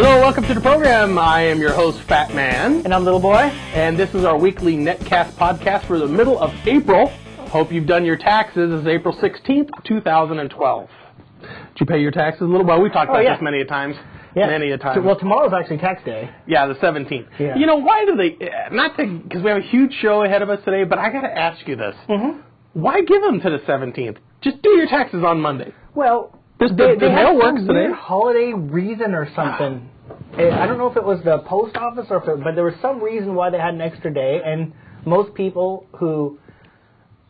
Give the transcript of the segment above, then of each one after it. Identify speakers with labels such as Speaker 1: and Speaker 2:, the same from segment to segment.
Speaker 1: Hello, welcome to the program. I am your host, Fat Man.
Speaker 2: And I'm Little Boy.
Speaker 1: And this is our weekly Netcast podcast for the middle of April. Hope you've done your taxes. It's April 16th, 2012. Did you pay your taxes, Little Boy? We've talked about this many a times.
Speaker 2: Yeah.
Speaker 1: Many a time.
Speaker 2: Well, tomorrow's actually tax day.
Speaker 1: Yeah, the 17th.
Speaker 2: Yeah.
Speaker 1: You know, why do they, because we have a huge show ahead of us today, but I got to ask you this.
Speaker 2: Mm-hmm.
Speaker 1: Why give them to the 17th? Just do your taxes on Monday.
Speaker 2: Well,
Speaker 1: the mail works today.
Speaker 2: Weird holiday reason or something. I don't know if it was the post office or but there was some reason why they had an extra day, and most people who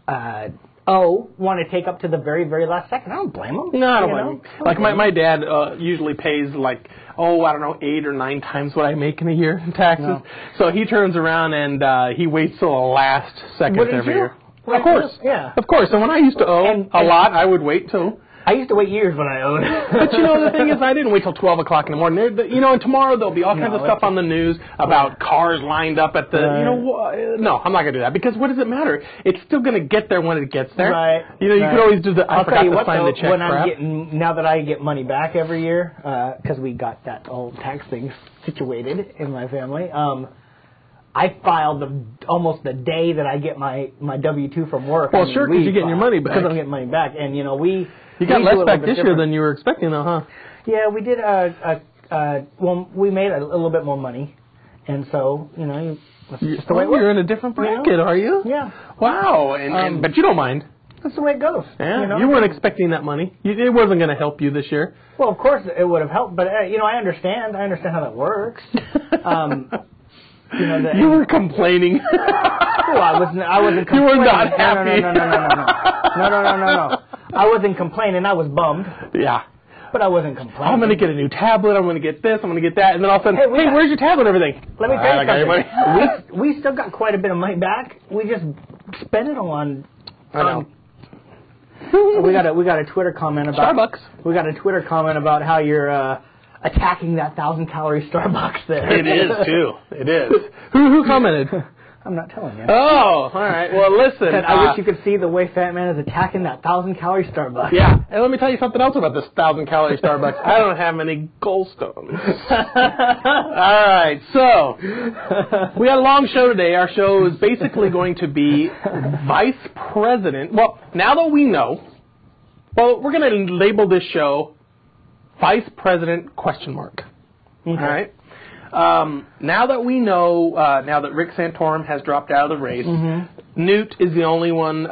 Speaker 2: want to take up to the very, very last second. I don't blame them.
Speaker 1: No, I don't blame them. Like my dad usually pays like, I don't know, 8 or 9 times what I make in a year in taxes. No. So he turns around and he waits till the last second every year. Of course.
Speaker 2: Yeah.
Speaker 1: Of course. And when I used to owe a lot, I would wait too.
Speaker 2: I used to wait years when I owed.
Speaker 1: But you know, the thing is, I didn't wait till 12 o'clock in the morning. And tomorrow there'll be all kinds of stuff on the news about cars lined up at the, no, I'm not going to do that, because what does it matter? It's still going to get there when it gets there.
Speaker 2: Right.
Speaker 1: You could always do
Speaker 2: I'll
Speaker 1: forgot
Speaker 2: tell you
Speaker 1: to
Speaker 2: what,
Speaker 1: sign the check
Speaker 2: when
Speaker 1: crap.
Speaker 2: now that I get money back every year, because we got that old tax thing situated in my family, I filed almost the day that I get my W-2 from work.
Speaker 1: Well, sure, because you're getting your money back.
Speaker 2: Because I'm getting money back, and
Speaker 1: You got less back this year than you were expecting, though, huh?
Speaker 2: Yeah, we did. We made a little bit more money, and so that's just the way it works.
Speaker 1: You're in a different bracket, are you?
Speaker 2: Yeah.
Speaker 1: Wow, but you don't mind.
Speaker 2: That's the way it goes.
Speaker 1: Yeah, you weren't expecting that money. It wasn't going to help you this year.
Speaker 2: Well, of course it would have helped, but I understand. I understand how that works.
Speaker 1: You were complaining.
Speaker 2: I wasn't complaining.
Speaker 1: You were not happy.
Speaker 2: No. I wasn't complaining. I was bummed.
Speaker 1: Yeah.
Speaker 2: But I wasn't complaining.
Speaker 1: I'm going to get a new tablet. I'm going to get this. I'm going to get that. And then all of a sudden, hey, where's your tablet and everything?
Speaker 2: Let me tell you something. We still got quite a bit of money back. We just spent it on.
Speaker 1: I know.
Speaker 2: We got a Twitter comment about
Speaker 1: Starbucks.
Speaker 2: We got a Twitter comment about how you're attacking that 1,000-calorie Starbucks there.
Speaker 1: It is too. It is. Who commented?
Speaker 2: I'm not telling you.
Speaker 1: Oh, all right. Well, listen.
Speaker 2: I wish you could see the way Fat Man is attacking that 1,000-calorie Starbucks.
Speaker 1: Yeah. And let me tell you something else about this 1,000-calorie Starbucks. I don't have any gallstones. All right. So we got a long show today. Our show is basically going to be Vice President. Well, now that we know, we're going to label this show Vice President ? Okay. All right. Now that we know, now that Rick Santorum has dropped out of the race, Newt is the only one.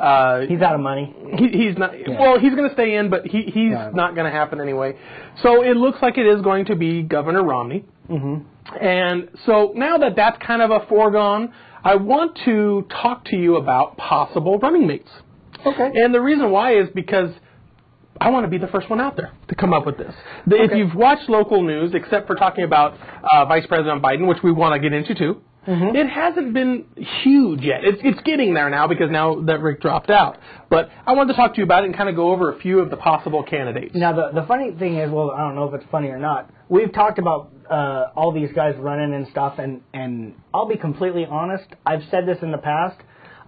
Speaker 2: He's out of money.
Speaker 1: He's not. Yeah. Well, he's going to stay in, but he's not going to happen anyway. So it looks like it is going to be Governor Romney. And so now that that's kind of a foregone, I want to talk to you about possible running mates.
Speaker 2: Okay.
Speaker 1: And the reason why is because I want to be the first one out there to come up with this. If you've watched local news, except for talking about Vice President Biden, which we want to get into too, it hasn't been huge yet. It's getting there now because now that Rick dropped out. But I wanted to talk to you about it and kind of go over a few of the possible candidates.
Speaker 2: Now, the funny thing is, I don't know if it's funny or not, we've talked about all these guys running and stuff, and I'll be completely honest, I've said this in the past,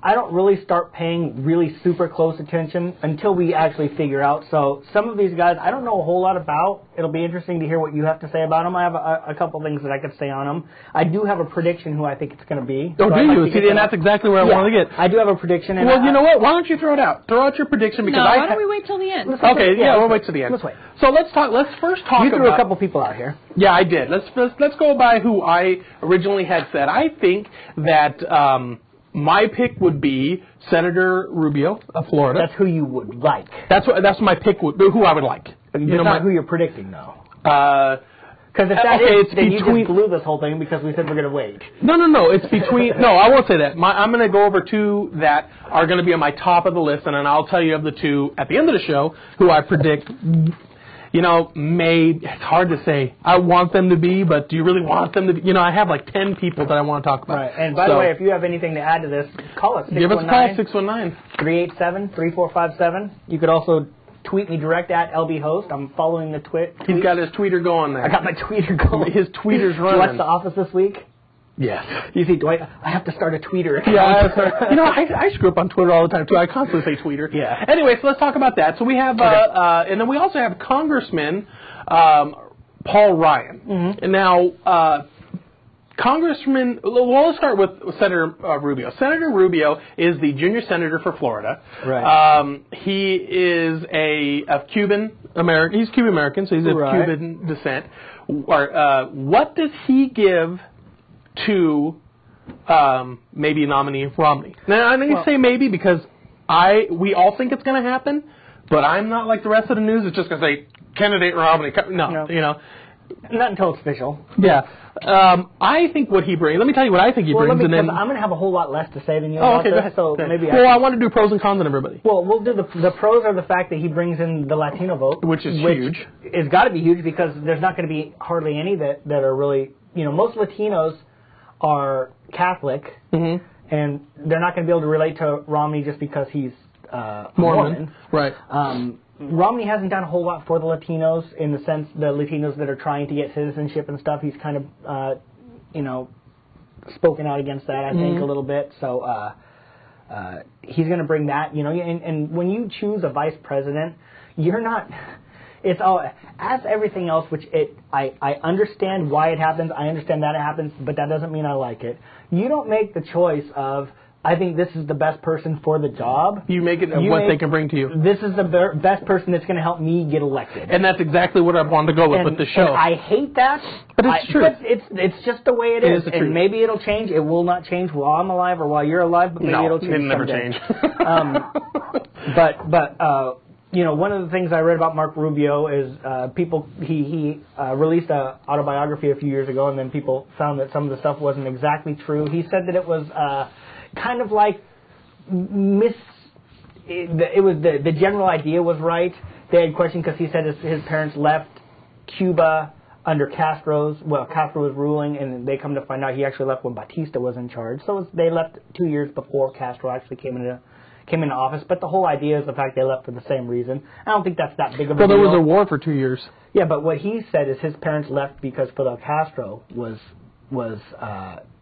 Speaker 2: I don't really start paying really super close attention until we actually figure out. So some of these guys I don't know a whole lot about. It'll be interesting to hear what you have to say about them. I have a couple things that I could say on them. I do have a prediction who I think it's going to be.
Speaker 1: Oh, do you? See, and that's exactly where I want to get.
Speaker 2: I do have a prediction.
Speaker 1: And you know what? Why don't you throw it out? Throw out your prediction because
Speaker 3: why don't we wait till the end?
Speaker 1: Okay, we'll wait till the end.
Speaker 2: Let's wait.
Speaker 1: So let's first talk about...
Speaker 2: You threw a couple people out here.
Speaker 1: Yeah, I did. Let's go by who I originally had said. I think that... my pick would be Senator Rubio of Florida.
Speaker 2: That's who you would like.
Speaker 1: That's my pick. Who I would like.
Speaker 2: It's not who you're predicting, though.
Speaker 1: Because
Speaker 2: if that is, then you just blew this whole thing because we said we're going to wait.
Speaker 1: No. It's between... No, I won't say that. I'm going to go over two that are going to be on my top of the list, and then I'll tell you of the two at the end of the show who I predict... it's hard to say. I want them to be, but do you really want them to be? I have like 10 people that I want to talk about.
Speaker 2: Right. And by the way, if you have anything to add to this, call us.
Speaker 1: Give us a call,
Speaker 2: 619-387-3457. You could also tweet me direct at LBHost. I'm following the tweet.
Speaker 1: He's got his tweeter going there.
Speaker 2: I got my tweeter going.
Speaker 1: His tweeter's running.
Speaker 2: You watch The Office this week?
Speaker 1: Yes.
Speaker 2: You see, Dwight, I have to start a tweeter account.
Speaker 1: Yeah, I screw up on Twitter all the time, too. I constantly say tweeter.
Speaker 2: Yeah.
Speaker 1: Anyway, so let's talk about that. So we have, and then we also have Congressman Paul Ryan. And now, Congressman, well, let's start with Senator Rubio. Senator Rubio is the junior senator for Florida.
Speaker 2: Right.
Speaker 1: He is a Cuban American. He's Cuban American, so he's of Cuban descent. What does he give to maybe nominee Romney? Now, I'm going to say maybe because we all think it's going to happen, but I'm not like the rest of the news. It's just going to say candidate Romney. No, you know.
Speaker 2: Not until it's official.
Speaker 1: Yeah. I think what he brings, let me tell you what I think he brings. And then
Speaker 2: I'm going to have a whole lot less to say than you.
Speaker 1: Okay,
Speaker 2: go ahead. So maybe
Speaker 1: I want to do pros and cons on everybody.
Speaker 2: Well, we'll do the pros are the fact that he brings in the Latino vote.
Speaker 1: Which is huge.
Speaker 2: It's got to be huge because there's not going to be hardly any that are really, most Latinos are Catholic, and they're not going to be able to relate to Romney just because he's Mormon. Right. Romney hasn't done a whole lot for the Latinos in the sense the Latinos that are trying to get citizenship and stuff. He's kind of, spoken out against that, I think, a little bit. So he's going to bring that, and when you choose a vice president, you're not... It's all, as everything else, which I understand why it happens, I understand that it happens, but that doesn't mean I like it. You don't make the choice of, I think this is the best person for the job.
Speaker 1: You make it what they can bring to you.
Speaker 2: This is the best person that's going to help me get elected.
Speaker 1: And that's exactly what I wanted to go with the show.
Speaker 2: And I hate that.
Speaker 1: But it's true.
Speaker 2: But it's just the way it is. And maybe it'll change. It will not change while I'm alive or while you're alive, but maybe it'll change
Speaker 1: it'll never
Speaker 2: someday.
Speaker 1: change.
Speaker 2: But one of the things I read about Mark Rubio is he released an autobiography a few years ago, and then people found that some of the stuff wasn't exactly true. He said that it was kind of like it was the general idea was right. They had questioned because he said his parents left Cuba under Castro was ruling, and they come to find out he actually left when Batista was in charge. So they left 2 years before Castro actually came into office, but the whole idea is the fact they left for the same reason. I don't think that's that big of a deal.
Speaker 1: Well, there was a war for 2 years.
Speaker 2: Yeah, but what he said is his parents left because Fidel Castro was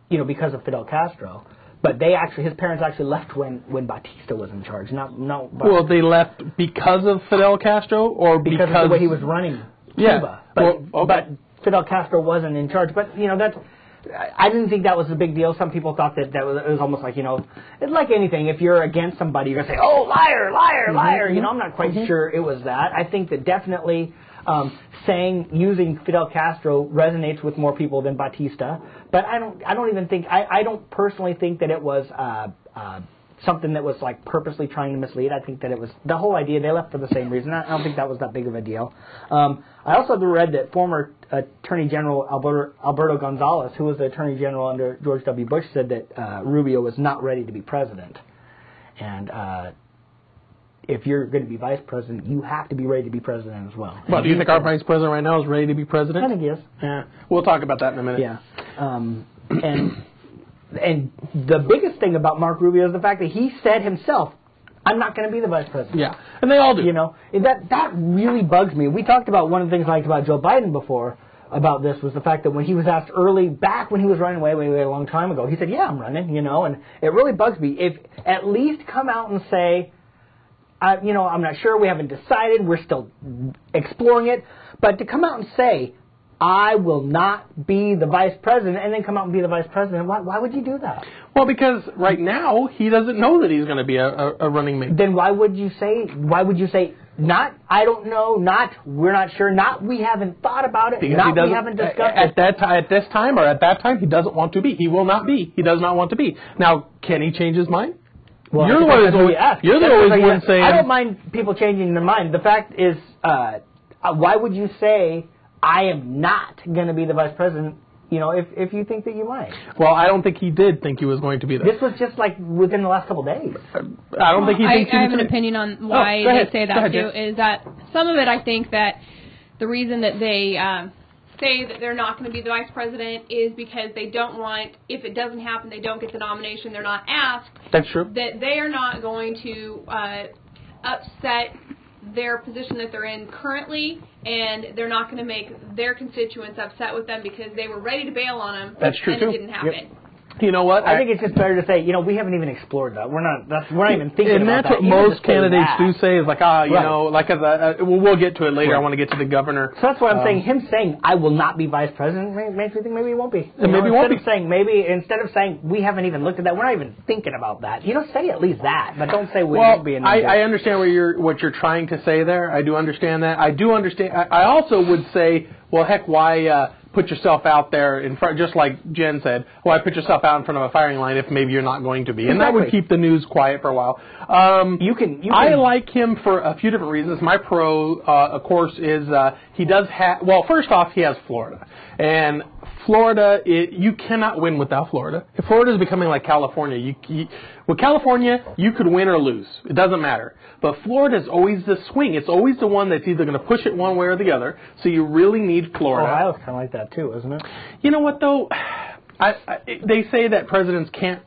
Speaker 2: because of Fidel Castro. But his parents actually left when Batista was in charge.
Speaker 1: Well, they left because of Fidel Castro, or because
Speaker 2: of the way he was running Cuba. But Fidel Castro wasn't in charge. But that's. I didn't think that was a big deal. Some people thought that it was almost like, it's like anything. If you're against somebody, you're going to say, oh, liar, liar, liar. I'm not quite sure it was that. I think that definitely using Fidel Castro resonates with more people than Batista. But I don't personally think that it was something that was like purposely trying to mislead. I think that it was the whole idea. They left for the same reason. I don't think that was that big of a deal. I also read that former Attorney General Alberto Gonzales, who was the Attorney General under George W. Bush, said that Rubio was not ready to be president. And if you're going to be vice president, you have to be ready to be president as well.
Speaker 1: Well, do you think our vice president right now is ready to be president?
Speaker 2: I think he is.
Speaker 1: Yeah. We'll talk about that in a minute.
Speaker 2: Yeah. And the biggest thing about Mark Rubio is the fact that he said himself, I'm not going to be the vice president.
Speaker 1: Yeah, and they all do.
Speaker 2: That really bugs me. We talked about one of the things I liked about Joe Biden before about this was the fact that when he was asked back when he was running way a long time ago, he said, yeah, I'm running, and it really bugs me. If at least come out and say, I'm not sure, we haven't decided, we're still exploring it, but to come out and say, I will not be the vice president, and then come out and be the vice president. Why would you do that?
Speaker 1: Well, because right now he doesn't know that he's going to be a running mate.
Speaker 2: Then why would you say not I don't know, not we're not sure, not we haven't thought about it,
Speaker 1: because
Speaker 2: not we haven't discussed it.
Speaker 1: At this time he doesn't want to be. He will not be. He does not want to be. Now, can he change his mind?
Speaker 2: Well,
Speaker 1: you're the one saying.
Speaker 2: I don't mind people changing their mind. The fact is, why would you say I am not going to be the vice president, if you think that you might?
Speaker 1: Well, I don't think he did think he was going to be that.
Speaker 2: This was just like within the last couple of days.
Speaker 1: I don't think he thinks
Speaker 3: I have an opinion on why they say that, too, is that some of it, I think that the reason that they say that they're not going to be the vice president is because they don't want, if it doesn't happen, they don't get the nomination, they're not asked.
Speaker 1: That's true.
Speaker 3: That they are not going to upset their position that they're in currently, and they're not going to make their constituents upset with them because they were ready to bail on them.
Speaker 1: That's true,
Speaker 3: and
Speaker 1: too.
Speaker 3: It didn't happen.
Speaker 1: Yep. You know what?
Speaker 2: I think it's just better to say, we haven't even explored that. We're not even thinking about that.
Speaker 1: And that's what most candidates do say is like,
Speaker 2: right.
Speaker 1: We'll get to it later.
Speaker 2: Right.
Speaker 1: I want to get to the governor.
Speaker 2: So that's what I'm saying. Him saying, I will not be vice president, makes me think maybe he won't be. Instead of saying, we haven't even looked at that, we're not even thinking about that. Say at least that, but don't say we won't be.
Speaker 1: I understand what you're trying to say there. I do understand that. I do understand. I also would say, well, heck, why put yourself out there in front, just like Jen said, why put yourself out in front of a firing line if maybe you're not going to be? And that would keep the news quiet for a while. I like him for a few different reasons. My pro, of course, is he does have, well, first off, he has Florida. And Florida, you cannot win without Florida. If Florida is becoming like California, with California, you could win or lose. It doesn't matter. But Florida is always the swing. It's always the one that's either going to push it one way or the other. So you really need Florida.
Speaker 2: Ohio's kind of like that too, isn't it?
Speaker 1: You know what, though? They say that presidents can't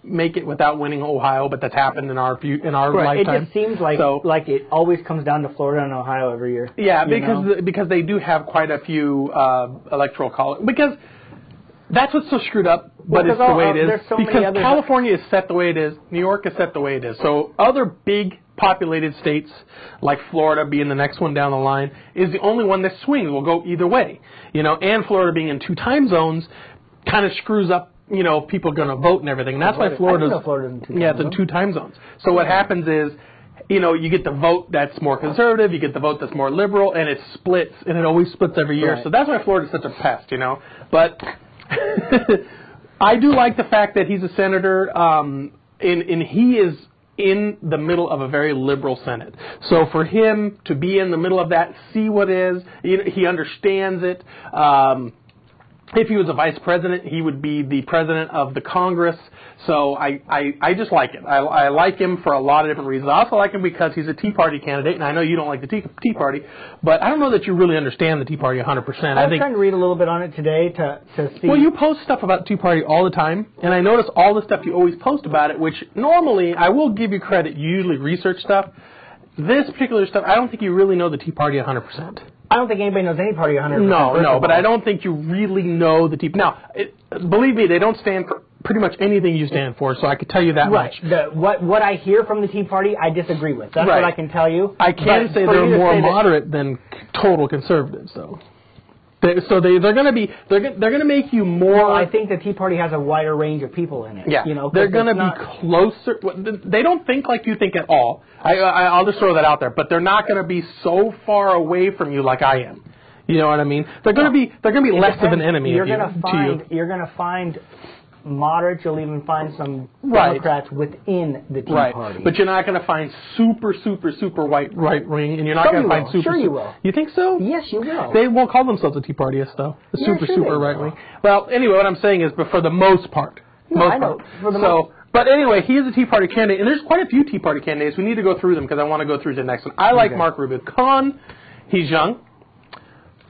Speaker 1: make it without winning Ohio, but that's happened in our lifetime.
Speaker 2: It just seems like it always comes down to Florida and Ohio every year.
Speaker 1: Yeah, because they do have quite a few electoral colleges. Because that's what's so screwed up, but it's the way it is. Because California is set the way it is. New York is set the way it is. So other big populated states, like Florida being the next one down the line, is the only one that swings. Will go either way. And Florida being in 2 time zones kind of screws up, people are going to vote and everything. And that's why Florida's in 2 time zones. So what happens is, you get the vote that's more conservative, you get the vote that's more liberal, and it splits, and it always splits every year. Right. So that's why Florida's such a pest, But I do like the fact that he's a senator, and he is in the middle of a very liberal Senate. So for him to be in the middle of that, see what is, he understands it. If he was a vice president, he would be the president of the Congress. So I just like it. I like him for a lot of different reasons. I also like him because he's a Tea Party candidate, and I know you don't like the Tea Party, but I don't know that you really understand the Tea Party 100%.
Speaker 2: I was trying to read a little bit on it today to see.
Speaker 1: Well, you post stuff about the Tea Party all the time, and I notice all the stuff you always post about it, which normally, I will give you credit, you usually research stuff. This particular stuff, I don't think you really know the Tea Party 100%.
Speaker 2: I don't think anybody knows any party 100%.
Speaker 1: No, but I don't think you really know the Tea Party. Now, believe me, they don't stand for pretty much anything you stand for, so I could tell you that much.
Speaker 2: What I hear from the Tea Party, I disagree with. That's what I can tell you.
Speaker 1: I can say they're more moderate than total conservatives, though. They're going to make you more.
Speaker 2: Well, I think the Tea Party has a wider range of people in it.
Speaker 1: Yeah, they're going to be closer. They don't think like you think at all. I'll just throw that out there. But they're not going to be so far away from you like I am. You know what I mean? They're going to be less of an enemy to you.
Speaker 2: You're going to find moderates. You'll even find some Democrats within the Tea Party.
Speaker 1: But you're not going to find super right wing, and you're not going to find super.
Speaker 2: Sure, you will.
Speaker 1: You think so?
Speaker 2: Yes, you will.
Speaker 1: They won't call themselves a Tea Partyist, though. Super right wing. Well, anyway, what I'm saying is, but for the most part, But anyway, he is a Tea Party candidate, and there's quite a few Tea Party candidates. We need to go through them because I want to go through the next one. I like Mark Rubio. He's young.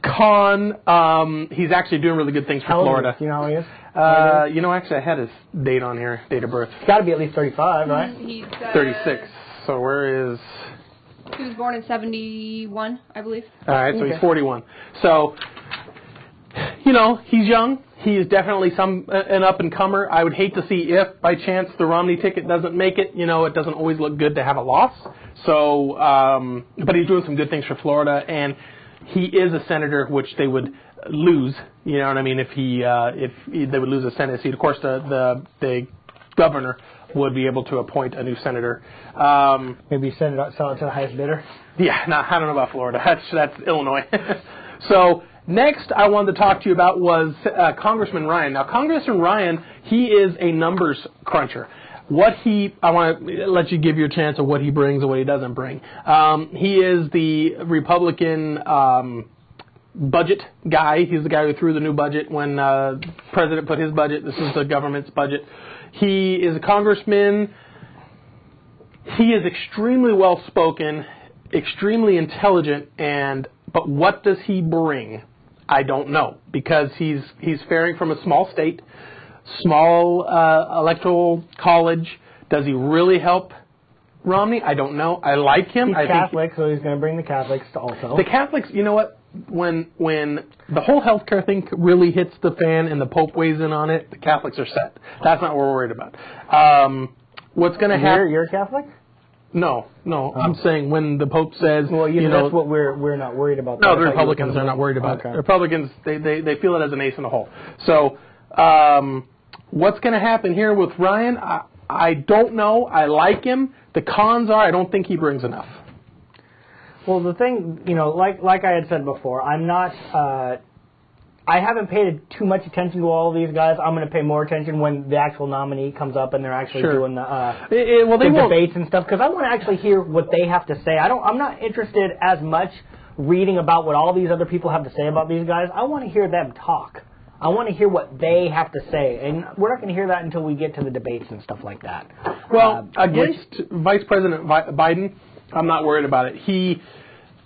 Speaker 1: He's actually doing really good things for Florida.
Speaker 2: Do you know how he is?
Speaker 1: Actually, I had his date on here, date of birth.
Speaker 2: He's got to be at least 35, right?
Speaker 3: He's
Speaker 1: 36. So where is...
Speaker 3: He was born in 71, I believe.
Speaker 1: All right, so he's 41. So, he's young. He is definitely an up-and-comer. I would hate to see if, by chance, the Romney ticket doesn't make it. It doesn't always look good to have a loss. So, but he's doing some good things for Florida, and he is a senator, which they would lose. You know what I mean? If they would lose a Senate seat, of course, the governor would be able to appoint a new senator.
Speaker 2: Maybe sell it to the highest bidder.
Speaker 1: Yeah, no, I don't know about Florida. That's Illinois. So next, I wanted to talk to you about was Congressman Ryan. Now, Congressman Ryan, he is a numbers cruncher. I want to let you give your chance of what he brings and what he doesn't bring. He is the Republican budget guy. He's the guy who threw the new budget when the president put his budget. This is the government's budget. He is a congressman. He is extremely well-spoken, extremely intelligent, but what does he bring? I don't know, because he's faring from a small state, small electoral college. Does he really help Romney? I don't know. I like him.
Speaker 2: He's Catholic, so he's going to bring the Catholics also.
Speaker 1: The Catholics, you know what? when the whole healthcare thing really hits the fan and the Pope weighs in on it, the Catholics are set. That's not what we're worried about. What's going to happen?
Speaker 2: You're a Catholic?
Speaker 1: No. I'm saying when the Pope says,
Speaker 2: well, you know, that's what we're not worried about.
Speaker 1: No, the Republicans are not worried about it. Republicans, they feel it as an ace in the hole. So, what's going to happen here with Ryan? I don't know. I like him. The cons are I don't think he brings enough.
Speaker 2: Well, the thing, you know, like I had said before, I'm not. I haven't paid too much attention to all of these guys. I'm going to pay more attention when the actual nominee comes up and they're actually doing the debates and stuff, because I want to actually hear what they have to say. I'm not interested as much reading about what all these other people have to say about these guys. I want to hear them talk. I want to hear what they have to say, and we're not going to hear that until we get to the debates and stuff like that.
Speaker 1: Well, against Vice President Biden, I'm not worried about it.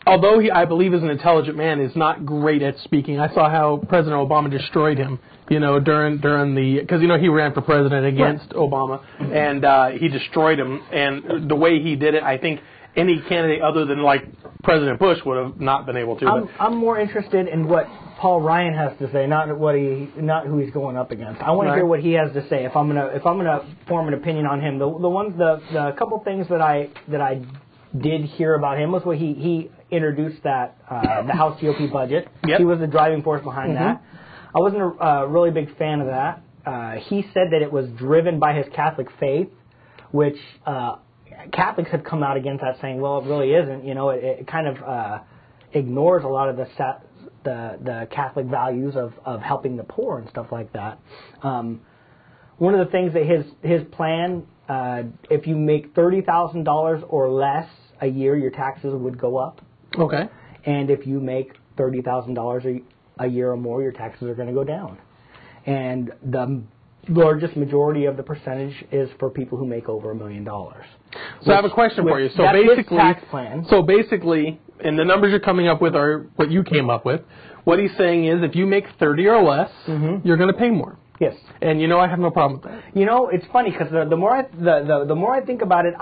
Speaker 1: Although I believe is an intelligent man, is not great at speaking. I saw how President Obama destroyed him, you know, during the, because, you know, he ran for president against Obama, and he destroyed him. And the way he did it, I think any candidate other than, like, President Bush would have not been able to.
Speaker 2: I'm more interested in what Paul Ryan has to say, not who he's going up against. I want to hear what he has to say. If I'm gonna form an opinion on him, the couple things that I did hear about him was what he introduced that the House GOP budget. Yep. He was the driving force behind that. I wasn't a really big fan of that. He said that it was driven by his Catholic faith, which Catholics have come out against that, saying, well, it really isn't. You know, it kind of ignores a lot of the Catholic values of helping the poor and stuff like that. One of the things that his plan, if you make $30,000 or less a year, your taxes would go up.
Speaker 1: Okay.
Speaker 2: And if you make $30,000 a year or more, your taxes are going to go down. And the largest majority of the percentage is for people who make over $1 million.
Speaker 1: So I have a question for you. So basically,
Speaker 2: tax plan.
Speaker 1: So basically, and the numbers you're coming up with are what you came up with. What he's saying is, if you make 30 or less, you're going to pay more.
Speaker 2: Yes.
Speaker 1: And you know, I have no problem with that.
Speaker 2: You know, it's funny because the more I think about it,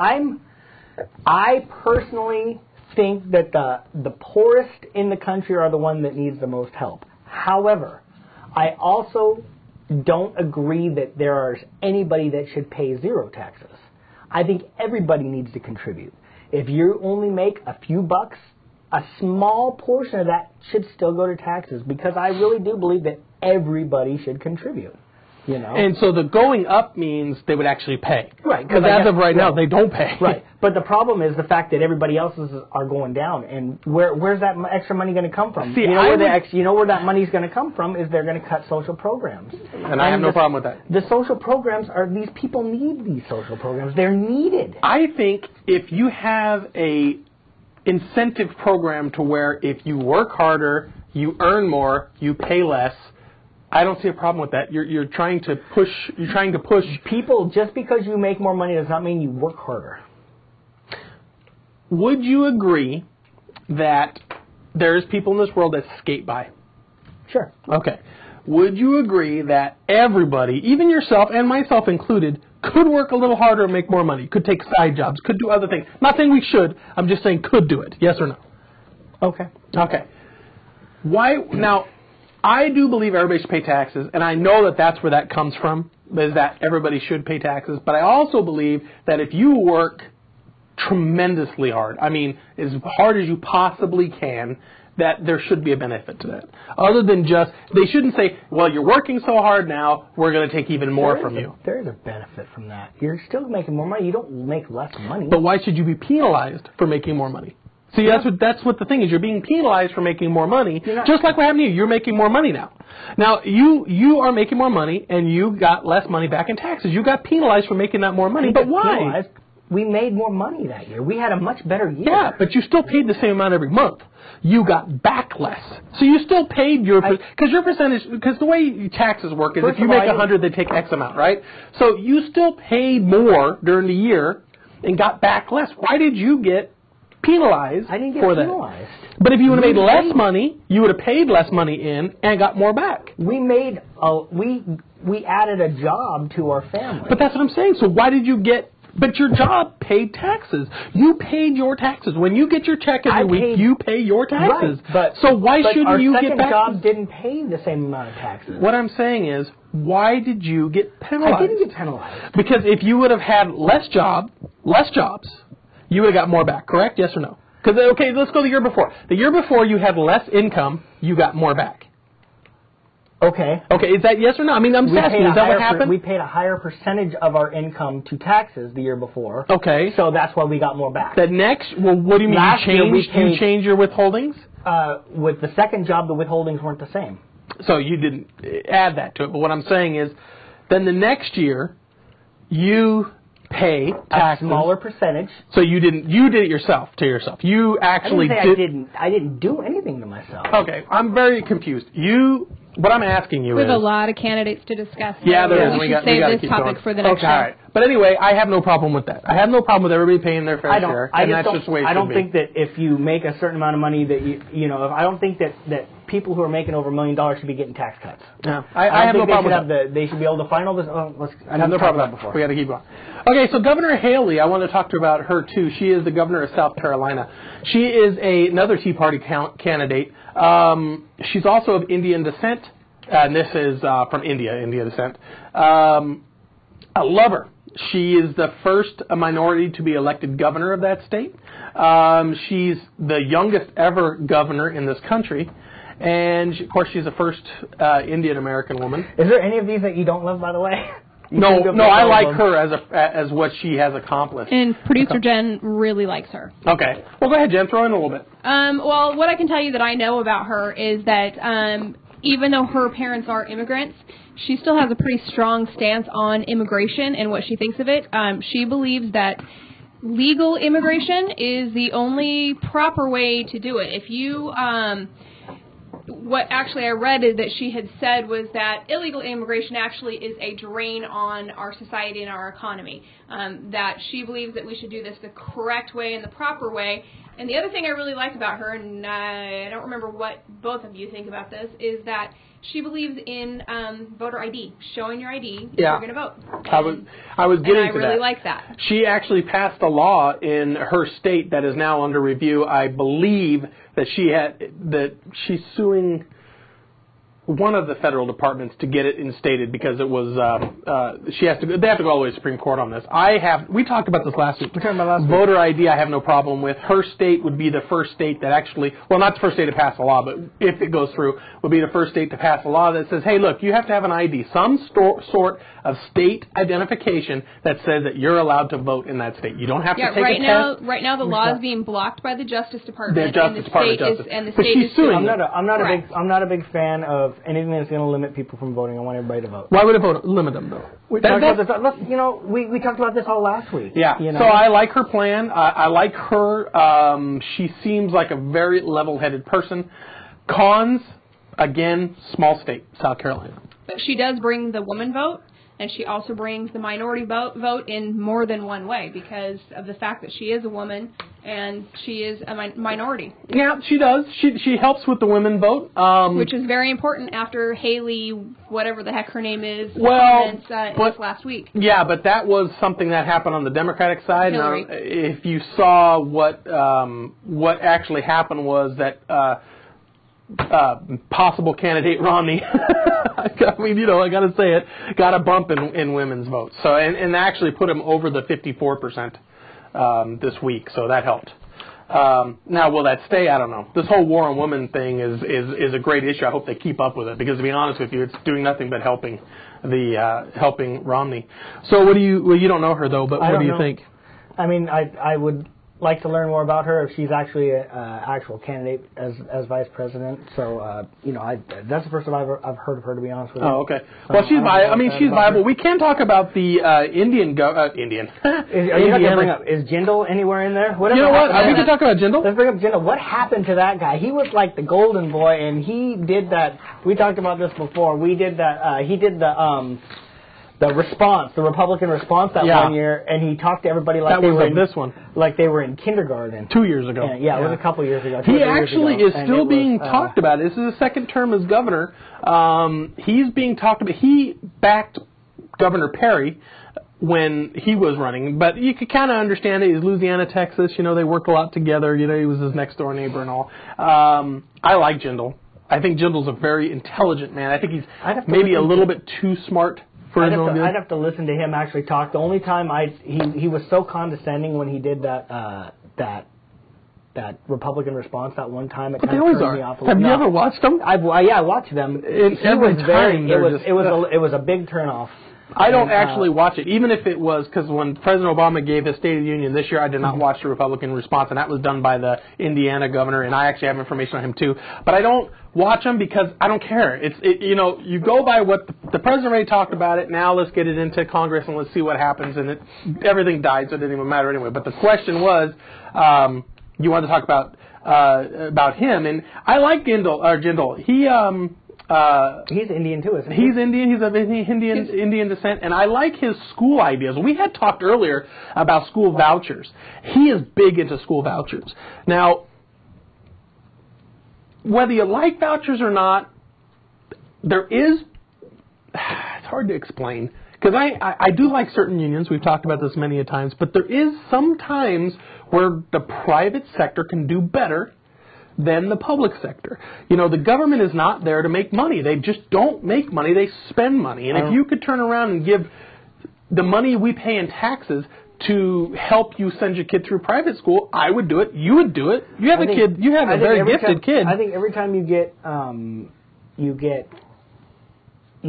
Speaker 2: I personally think that the poorest in the country are the one that needs the most help. However, I also don't agree that there is anybody that should pay zero taxes. I think everybody needs to contribute. If you only make a few bucks, a small portion of that should still go to taxes, because I really do believe that everybody should contribute. You know? And
Speaker 1: so the going up means they would actually pay.
Speaker 2: Right.
Speaker 1: Because as of right now, they don't pay.
Speaker 2: Right. But the problem is the fact that everybody else's are going down. And where's that extra money going to come from?
Speaker 1: See,
Speaker 2: you know where that money's going to come from is they're going to cut social programs.
Speaker 1: And I have no problem with that.
Speaker 2: The social programs these people need these social programs. They're needed.
Speaker 1: I think if you have a incentive program to where if you work harder, you earn more, you pay less, I don't see a problem with that. You're trying to push
Speaker 2: people. Just because you make more money does not mean you work harder.
Speaker 1: Would you agree that there's people in this world that skate by?
Speaker 2: Sure.
Speaker 1: Okay. Would you agree that everybody, even yourself and myself included, could work a little harder and make more money? Could take side jobs, could do other things. I'm not saying we should. I'm just saying could do it. Yes or no?
Speaker 2: Okay.
Speaker 1: Okay. Why now? I do believe everybody should pay taxes, and I know that that's where that comes from, is that everybody should pay taxes. But I also believe that if you work tremendously hard, I mean, as hard as you possibly can, that there should be a benefit to that. Other than just, they shouldn't say, well, you're working so hard now, we're going to take even more from you.
Speaker 2: There is a benefit from that. You're still making more money. You don't make less money.
Speaker 1: But why should you be penalized for making more money? See, that's what the thing is. You're being penalized for making more money, just like what happened to you. You're making more money now. Now, you are making more money, and you got less money back in taxes. You got penalized for making that more money, but why?
Speaker 2: Penalized. We made more money that year. We had a much better year.
Speaker 1: Yeah, but you still paid the same amount every month. You got back less. So you still paid because your percentage, because the way taxes work is if you make 100, they take X amount, right? So you still paid more during the year and got back less. Why did you get penalized
Speaker 2: I didn't get
Speaker 1: for
Speaker 2: penalized.
Speaker 1: That. But if you would have made less money, you would have paid less money in and got more back.
Speaker 2: We made we added a job to our family.
Speaker 1: But that's what I'm saying. So why did you get But your job paid taxes. You paid your taxes. When you get your check every week, you pay your taxes.
Speaker 2: Right,
Speaker 1: so why shouldn't you get back?
Speaker 2: Our second job didn't pay the same amount of taxes.
Speaker 1: What I'm saying is, why did you get penalized?
Speaker 2: I didn't get penalized.
Speaker 1: Because if you would have had less jobs, you would have got more back, correct? Yes or no? Because, okay, let's go the year before. The year before you had less income, you got more back.
Speaker 2: Okay.
Speaker 1: Okay, is that yes or no? I mean, I'm just asking, is that what happened?
Speaker 2: We paid a higher percentage of our income to taxes the year before.
Speaker 1: Okay.
Speaker 2: So that's why we got more back.
Speaker 1: The next, well, what do you mean you changed your withholdings?
Speaker 2: With the second job, the withholdings weren't the same.
Speaker 1: So you didn't add that to it. But what I'm saying is, then the next year, you pay taxes.
Speaker 2: A smaller percentage.
Speaker 1: So you did it yourself, to yourself. You actually
Speaker 2: I didn't do anything to myself.
Speaker 1: Okay, I'm very confused. What I'm asking you
Speaker 3: is... We
Speaker 1: have
Speaker 3: a lot of candidates to discuss.
Speaker 1: Yeah, there is.
Speaker 3: We should save this topic for the next show.
Speaker 1: All right. But anyway, I have no problem with that. I have no problem with everybody paying their fair share.
Speaker 2: I don't think that if you make a certain amount of money that I don't think that people who are making over $1 million should be getting tax cuts.
Speaker 1: No, I have no problem with that.
Speaker 2: They should be able to find all this.
Speaker 1: I have no problem with that. We got to keep going. Okay, so Governor Haley, I want to talk to you about her too. She is the governor of South Carolina. She is another Tea Party candidate. She's also of Indian descent. And this is from India descent. I love her. She is the first minority to be elected governor of that state. She's the youngest ever governor in this country. And, of course, she's the first Indian-American woman.
Speaker 2: Is there any of these that you don't love, by the way?
Speaker 1: No, I like her as what she has accomplished.
Speaker 3: And producer Jen really likes her.
Speaker 1: Okay. Well, go ahead, Jen. Throw in a little bit.
Speaker 3: Well, what I can tell you that I know about her is that even though her parents are immigrants, she still has a pretty strong stance on immigration and what she thinks of it. She believes that legal immigration is the only proper way to do it. If you... what actually I read is that she had said was that illegal immigration actually is a drain on our society and our economy. That she believes that we should do this the correct way and the proper way. And the other thing I really like about her, and I don't remember what both of you think about this, is that she believes in voter ID, showing your ID if you're going to vote.
Speaker 1: I was getting to that.
Speaker 3: And I really like that.
Speaker 1: She actually passed a law in her state that is now under review. I believe that she's suing one of the federal departments to get it instated because it was they have to go all the way to the Supreme Court on this. We talked about this last week. Voter ID I have no problem with. Her state would be the first state that actually, well, not the first state to pass a law, but if it goes through, would be the first state to pass a law that says, hey, look, you have to have an ID, some sort of state identification that says that you're allowed to vote in that state. You don't have to take a test.
Speaker 3: Right now the law is being blocked by the Justice Department.
Speaker 1: But she's suing.
Speaker 2: I'm not a big fan of anything that's going to limit people from voting. I want everybody to vote.
Speaker 1: Why would it limit them, though?
Speaker 2: We talked about this all last week.
Speaker 1: Yeah. So I like her plan. I like her. She seems like a very level-headed person. Cons, again, small state, South Carolina.
Speaker 3: But she does bring the woman vote. And she also brings the minority vote in more than one way because of the fact that she is a woman and she is a minority.
Speaker 1: Yeah, she does. She helps with the women vote.
Speaker 3: Which is very important after Haley, whatever the heck her name is, last week. Yeah,
Speaker 1: but that was something that happened on the Democratic side.
Speaker 3: Hillary.
Speaker 1: Now, if you saw what actually happened was that... possible candidate Romney, I got to say it, got a bump in women's votes. So and actually put him over the 54% this week. So that helped. Now, will that stay? I don't know. This whole war on women thing is a great issue. I hope they keep up with it because, to be honest with you, it's doing nothing but helping Romney. So what do you don't know her though, but what do you think?
Speaker 2: I mean, I would like to learn more about her if she's actually an actual candidate as vice president. So that's the first time I've heard of her, to be honest with you.
Speaker 1: Oh, okay. Well, she's viable. We can talk about the Indian.
Speaker 2: Are you going to bring up is Jindal anywhere in there?
Speaker 1: You know what? We can talk about Jindal.
Speaker 2: Let's bring up Jindal. What happened to that guy? He was like the golden boy, and he did that. We talked about this before. We did that. He did the Republican response that one year, and he talked to everybody like they were in kindergarten.
Speaker 1: 2 years ago.
Speaker 2: It was a couple years ago.
Speaker 1: He actually is still being talked about. This is his second term as governor. He's being talked about. He backed Governor Perry when he was running, but you could kind of understand it. He's Louisiana, Texas. You know, they worked a lot together. You know, he was his next door neighbor and all. I like Jindal. I think Jindal's a very intelligent man. I think he's maybe a little bit too smart for his own good.
Speaker 2: I'd have to listen to him actually talk. The only time he was so condescending when he did that Republican response that one time.
Speaker 1: But they always are. Have you ever watched them?
Speaker 2: I watched them. It was a big turnoff.
Speaker 1: I don't actually watch it, even if it was, because when President Obama gave his State of the Union this year, I did not watch the Republican response, and that was done by the Indiana governor, and I actually have information on him too. But I don't watch them because I don't care. You know, you go by what the president already talked about it. Now let's get it into Congress and let's see what happens, and everything died, so it didn't even matter anyway. But the question was, you wanted to talk about him, and I like Jindal.
Speaker 2: He's Indian too, isn't he?
Speaker 1: He's Indian. He's of Indian descent, and I like his school ideas. We had talked earlier about school vouchers. He is big into school vouchers. Now, whether you like vouchers or not, it's hard to explain. Because I do like certain unions. We've talked about this many a times, but there is some times where the private sector can do better than the public sector. You know, the government is not there to make money. They just don't make money. They spend money. And if you could turn around and give the money we pay in taxes to help you send your kid through private school, I would do it. You would do it. You have a kid. You have a very gifted kid.
Speaker 2: I think every time you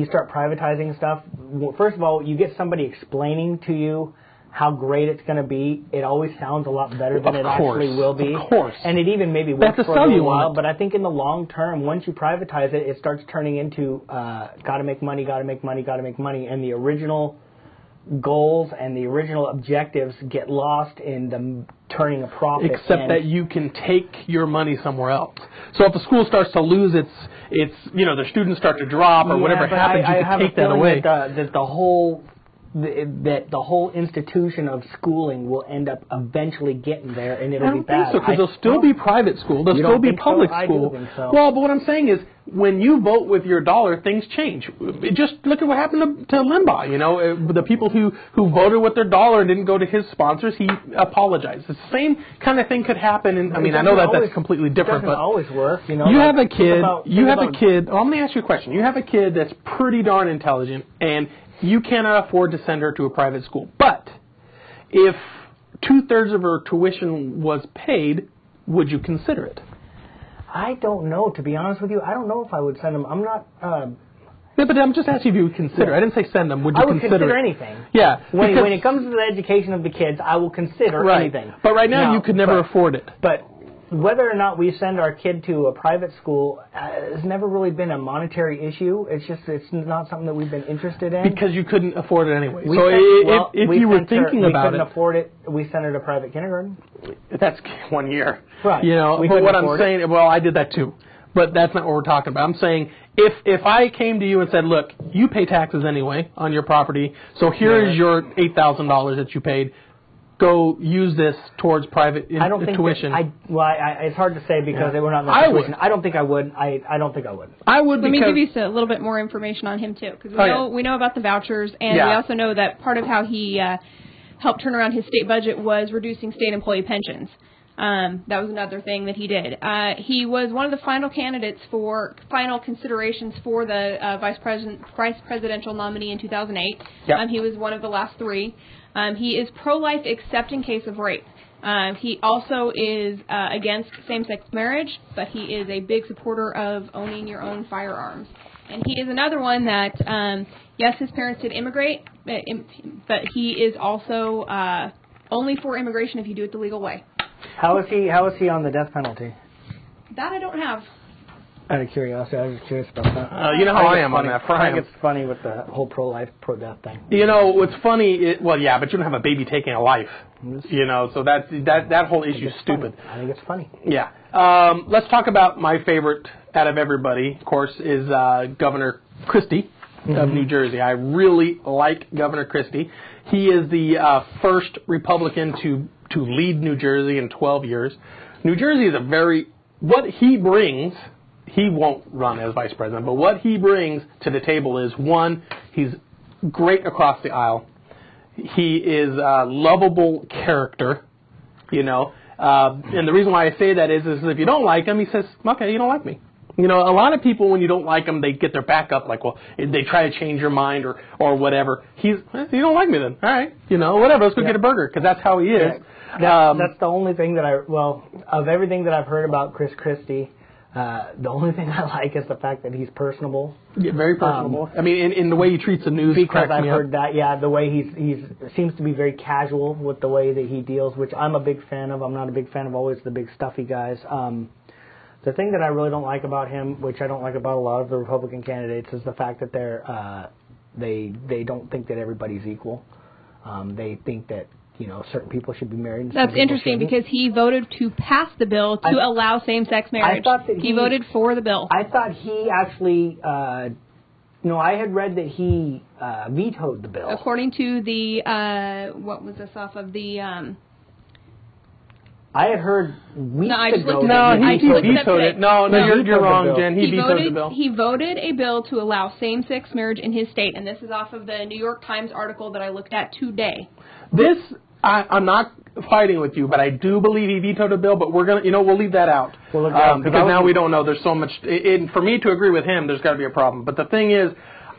Speaker 2: start privatizing stuff, first of all, you get somebody explaining to you how great it's going to be, it always sounds a lot better than it actually will be.
Speaker 1: Of course.
Speaker 2: And it even maybe works for a little while, but I think in the long term, once you privatize it, it starts turning into got to make money, got to make money, got to make money, and the original goals and the original objectives get lost in the turning a profit.
Speaker 1: Except that you can take your money somewhere else. So if the school starts to lose its their students start to drop or whatever happens, you can take that away.
Speaker 2: That the whole institution of schooling will end up eventually getting there, and it'll be bad.
Speaker 1: I don't think so, because there'll still be private school. There'll still be public school.
Speaker 2: I do think so.
Speaker 1: Well, but what I'm saying is, when you vote with your dollar, things change. Just look at what happened to Limbaugh. You know, the people who voted with their dollar and didn't go to his sponsors, he apologized. The same kind of thing could happen. And I mean, I know that's completely different,
Speaker 2: but it doesn't always work. You know,
Speaker 1: you have a kid. Oh, I'm going to ask you a question. You have a kid that's pretty darn intelligent, and you cannot afford to send her to a private school. But if 2/3 of her tuition was paid, would you consider it?
Speaker 2: I don't know, to be honest with you. I don't know if I would send them. I'm not...
Speaker 1: Yeah, but I'm just asking if you would consider. Yeah. I didn't say send them. Would you consider
Speaker 2: anything.
Speaker 1: Yeah.
Speaker 2: When it comes to the education of the kids, I will consider anything.
Speaker 1: But right now you could never afford it.
Speaker 2: But whether or not we send our kid to a private school has never really been a monetary issue. It's not something that we've been interested in.
Speaker 1: Because you couldn't afford it anyway. If you were thinking about it...
Speaker 2: We couldn't afford it. We sent her to private kindergarten.
Speaker 1: That's 1 year.
Speaker 2: Right.
Speaker 1: You know, but what I'm saying... Well, I did that too. But that's not what we're talking about. I'm saying if I came to you and said, look, you pay taxes anyway on your property, so here is your $8,000 that you paid. Go use this towards private tuition.
Speaker 2: It's hard to say because we're not in that situation. I don't think I would. I don't think I would.
Speaker 1: I would.
Speaker 3: Let me give you a little bit more information on him too, because we know about the vouchers, and we also know that part of how he helped turn around his state budget was reducing state employee pensions. That was another thing that he did. He was one of the final candidates for final considerations for the vice presidential nominee in 2008. Yep. He was one of the last 3. He is pro-life except in case of rape. He also is against same-sex marriage, but he is a big supporter of owning your own firearms. And he is another one that, yes, his parents did immigrate, but he is also only for immigration if you do it the legal way.
Speaker 2: How is he on the death penalty?
Speaker 3: That I don't have.
Speaker 2: Out of curiosity, I was curious about that.
Speaker 1: You know how I am on that front.
Speaker 2: I think it's funny with the whole pro-life, pro-death thing.
Speaker 1: You know, what's funny, but you don't have a baby taking a life. You know, so that whole issue is stupid.
Speaker 2: I think it's funny.
Speaker 1: Yeah. Let's talk about my favorite out of everybody, of course, is Governor Christie of New Jersey. I really like Governor Christie. He is the first Republican to lead New Jersey in 12 years. New Jersey is what he brings... He won't run as vice president, but what he brings to the table is, 1, he's great across the aisle. He is a lovable character, and the reason why I say that is if you don't like him, he says, okay, you don't like me. A lot of people, when you don't like them, they get their back up, like, well, they try to change your mind or whatever. You don't like me then. All right. Whatever, let's go get a burger, because that's how he is.
Speaker 2: That's the only thing that of everything that I've heard about Chris Christie, the only thing I like is the fact that he's personable. Yeah, very personable. In the way he treats the news. Because I've heard that, the way he seems to be very casual with the way that he deals, which I'm a big fan of. I'm not a big fan of always the big stuffy guys. The thing that I really don't like about him, which I don't like about a lot of the Republican candidates, is the fact that they don't think that everybody's equal. They think that certain people should be married.
Speaker 3: That's interesting because he voted to pass the bill to allow same-sex marriage. I thought that he voted for the bill.
Speaker 2: I thought he actually, I had read that he vetoed the bill.
Speaker 3: According to the, what was this off of the?
Speaker 2: I had heard weeks ago.
Speaker 1: He vetoed it. No, you're wrong, Jen. He vetoed the bill.
Speaker 3: He voted a bill to allow same-sex marriage in his state, and this is off of the New York Times article that I looked at today.
Speaker 1: I'm not fighting with you, but I do believe he vetoed a bill, but we're going to, we'll leave that out. Because now we don't know. There's so much. For me to agree with him, there's got to be a problem. But the thing is,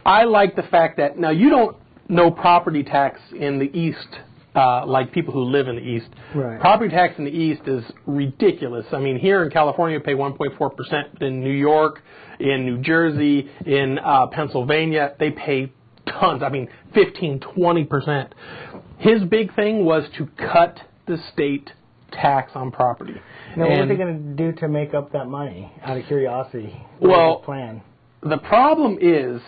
Speaker 1: I like the fact that, now you don't know property tax in the East like people who live in the East.
Speaker 2: Right.
Speaker 1: Property tax in the East is ridiculous. Here in California, we pay 1.4%. In New York, in New Jersey, in Pennsylvania, they pay tons. 15, 20%. His big thing was to cut the state tax on property.
Speaker 2: Now, what are they going to do to make up that money, out of curiosity? Plan?
Speaker 1: The problem is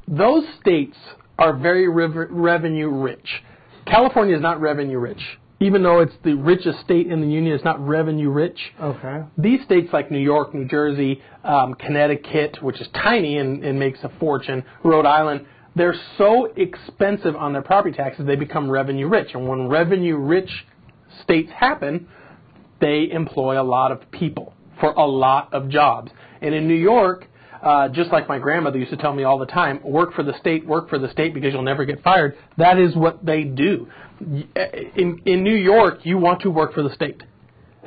Speaker 1: those states are very revenue rich. California is not revenue rich. Even though it's the richest state in the union, it's not revenue rich.
Speaker 2: Okay.
Speaker 1: These states like New York, New Jersey, Connecticut, which is tiny and makes a fortune, Rhode Island, they're so expensive on their property taxes, they become revenue rich. And when revenue rich states happen, they employ a lot of people for a lot of jobs. And in New York, just like my grandmother used to tell me all the time, work for the state because you'll never get fired. That is what they do. In New York, you want to work for the state.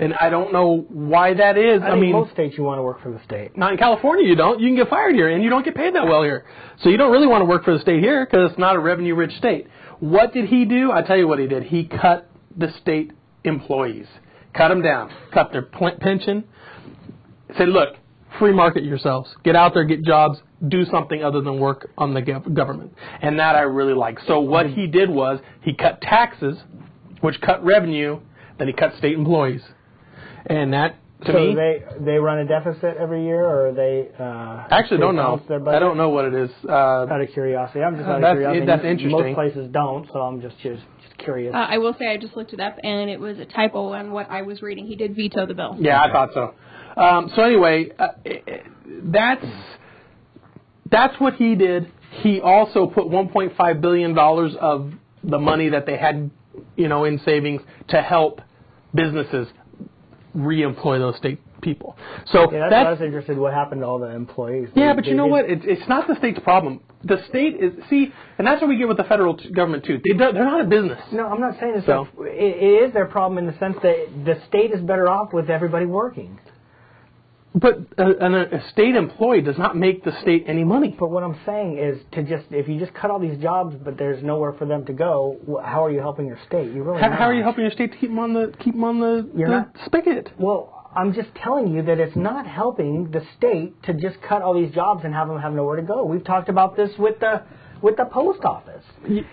Speaker 1: And I don't know why that is.
Speaker 2: I mean, most states you want to work for the state.
Speaker 1: Not in California, you don't. You can get fired here, and you don't get paid that well here. So you don't really want to work for the state here because it's not a revenue-rich state. What did he do? I tell you what he did. He cut the state employees. Cut them down. Cut their pension. Said, look, free market yourselves. Get out there, get jobs, do something other than work on the government. And that I really like. So what he did was he cut taxes, which cut revenue, then he cut state employees. And that, to me...
Speaker 2: So they run a deficit every year, or they...
Speaker 1: actually don't know. I don't know what it is.
Speaker 2: Out of curiosity. I'm just out of curiosity.
Speaker 1: That's interesting.
Speaker 2: Most places don't, so I'm just curious.
Speaker 3: I will say I just looked it up, and it was a typo on what I was reading. He did veto the bill.
Speaker 1: Yeah, I thought so. So anyway, that's what he did. He also put $1.5 billion of the money that they had, in savings to help businesses re-employ those state people. So
Speaker 2: that's what I was interested in, what happened to all the employees.
Speaker 1: But you know what? It's not the state's problem. The state is, and that's what we get with the federal government too. They're not a business.
Speaker 2: No, I'm not saying this. So. It is their problem in the sense that the state is better off with everybody working.
Speaker 1: But a state employee does not make the state any money.
Speaker 2: But what I'm saying is if you just cut all these jobs, but there's nowhere for them to go, how are you helping your state? You really
Speaker 1: how are you helping your state to keep them on the spigot?
Speaker 2: Well, I'm just telling you that it's not helping the state to just cut all these jobs and have them have nowhere to go. We've talked about this with the post office. We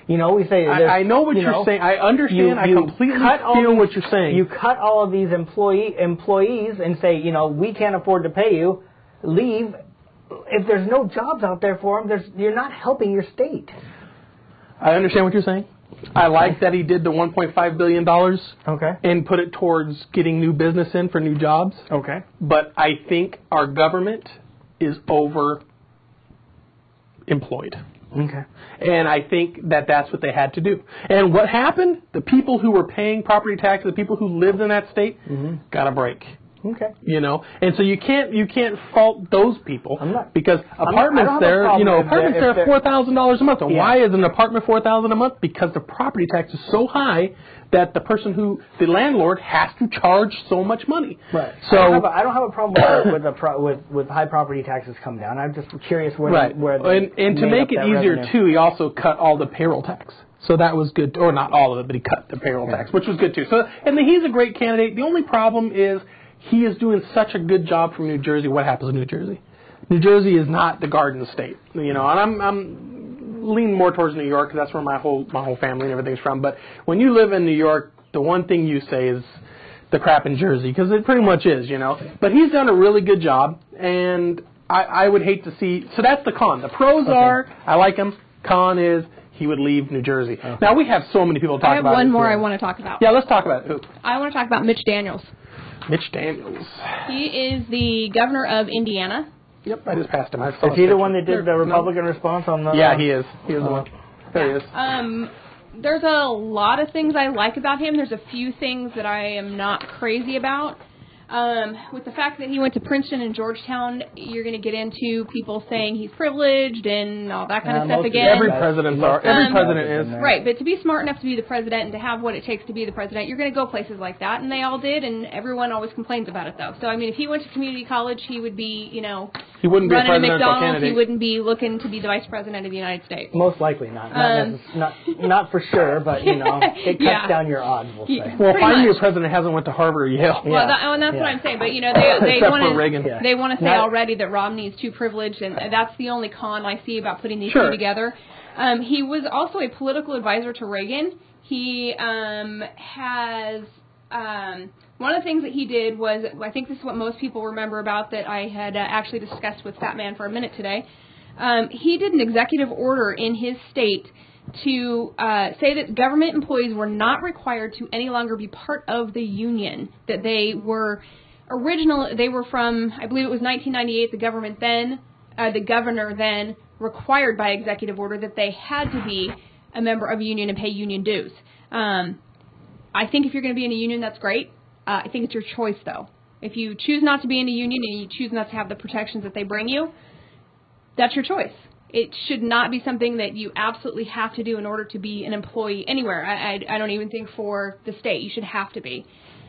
Speaker 2: say...
Speaker 1: I know what you're saying. I understand. I completely feel what you're saying.
Speaker 2: You cut all of these employees and say, we can't afford to pay you. Leave. If there's no jobs out there for them, you're not helping your state.
Speaker 1: I understand what you're saying. I like that he did the $1.5 billion and put it towards getting new business in for new jobs.
Speaker 2: Okay.
Speaker 1: But I think our government is over-employed.
Speaker 2: Okay.
Speaker 1: And I think that's what they had to do. And what happened? The people who were paying property taxes, the people who lived in that state, got a break.
Speaker 2: Okay.
Speaker 1: You know, and so you can't fault those people because apartments there are $4,000 a month. And why is an apartment $4,000 a month? Because the property tax is so high that the landlord has to charge so much money.
Speaker 2: Right.
Speaker 1: So
Speaker 2: I don't have a problem with high property taxes come down. I'm just curious where
Speaker 1: and to make it easier
Speaker 2: revenue.
Speaker 1: too, he also cut all the payroll tax. So that was good, or not all of it, but he cut the payroll tax, which was good too. So, and he's a great candidate. The only problem is he is doing such a good job from New Jersey. What happens in New Jersey? New Jersey is not the Garden State, you know. And I'm leaning more towards New York because that's where my whole family and everything's from. But when you live in New York, the one thing you say is the crap in Jersey, because it pretty much is, you know. But he's done a really good job, and I would hate to see. So that's the con. The pros are I like him. Con is he would leave New Jersey. Okay. Now, we have so many people to talk about.
Speaker 3: I have one more I want to talk about.
Speaker 1: Yeah, let's talk about it. Who?
Speaker 3: I want to talk about Mitch Daniels.
Speaker 1: Mitch Daniels.
Speaker 3: He is the governor of Indiana.
Speaker 1: Yep, I just passed him.
Speaker 2: Is he the one that did the Republican response on the...
Speaker 1: Yeah, he is. He is the one. There he is.
Speaker 3: There's a lot of things I like about him. There's a few things that I am not crazy about. With the fact that he went to Princeton and Georgetown, you're going to get into people saying he's privileged and all that kind of stuff again.
Speaker 1: Every president is.
Speaker 3: Right, but to be smart enough to be the president and to have what it takes to be the president, you're going to go places like that, and they all did, and everyone always complains about it, though. So, I mean, if he went to community college, he would be, you know,
Speaker 1: he wouldn't be a
Speaker 3: running
Speaker 1: presidential
Speaker 3: McDonald's.
Speaker 1: candidate.
Speaker 3: He wouldn't be looking to be the vice president of the United States.
Speaker 2: Most likely not. Not for sure, but, you know, it cuts down your odds, we'll say.
Speaker 1: Well, finally, your president hasn't went to Harvard or Yale.
Speaker 3: Well, that's what I'm saying. But, you know, they want to say already that Romney is too privileged, and that's the only con I see about putting these two together. He was also a political advisor to Reagan. He has... one of the things that he did was, I think this is what most people remember about that I had actually discussed with Fat Man for a minute today. He did an executive order in his state to say that government employees were not required to any longer be part of the union, that they were they were from, I believe it was 1998, the governor then required by executive order that they had to be a member of a union and pay union dues. I think if you're going to be in a union, that's great. I think it's your choice, though. If you choose not to be in a union and you choose not to have the protections that they bring you, that's your choice. It should not be something that you absolutely have to do in order to be an employee anywhere. I don't even think for the state. You should have to be.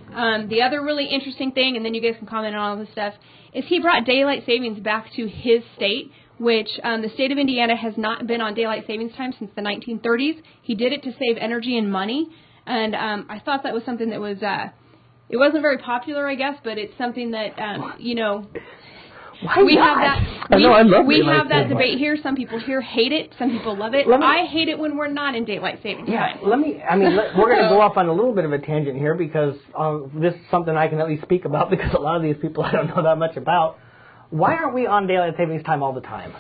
Speaker 3: The other really interesting thing, and then you guys can comment on all this stuff, is he brought daylight savings back to his state, which the state of Indiana has not been on daylight savings time since the 1930s. He did it to save energy and money, and I thought that was something that was, it wasn't very popular, I guess, but it's something that, you know... We have that debate here. Some people here hate it. Some people love it. I hate it when we're not in daylight savings time.
Speaker 2: We're going to go off on a little bit of a tangent here because this is something I can at least speak about because a lot of these people I don't know that much about. Why aren't we on daylight savings time all the time?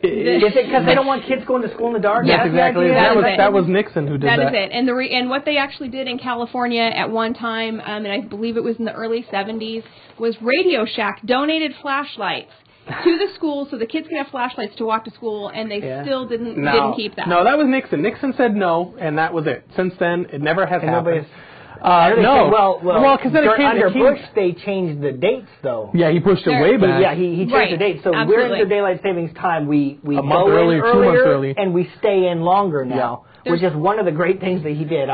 Speaker 2: Is it because they don't want kids going to school in the dark?
Speaker 1: Yes, exactly. That was Nixon who did that.
Speaker 3: That is it. And what they actually did in California at one time, and I believe it was in the early 70s, was Radio Shack donated flashlights to the school so the kids could have flashlights to walk to school, and they still didn't keep that.
Speaker 1: No, that was Nixon. Nixon said no, and that was it. Since then, it never has happened.
Speaker 2: No. Well,
Speaker 1: because then
Speaker 2: under Bush, they changed the dates, though.
Speaker 1: Yeah, he pushed it way back.
Speaker 2: Yeah, he changed the dates. So we're into daylight savings time. We
Speaker 1: a month earlier, 2 months early,
Speaker 2: and we stay in longer now, which is one of the great things that he did.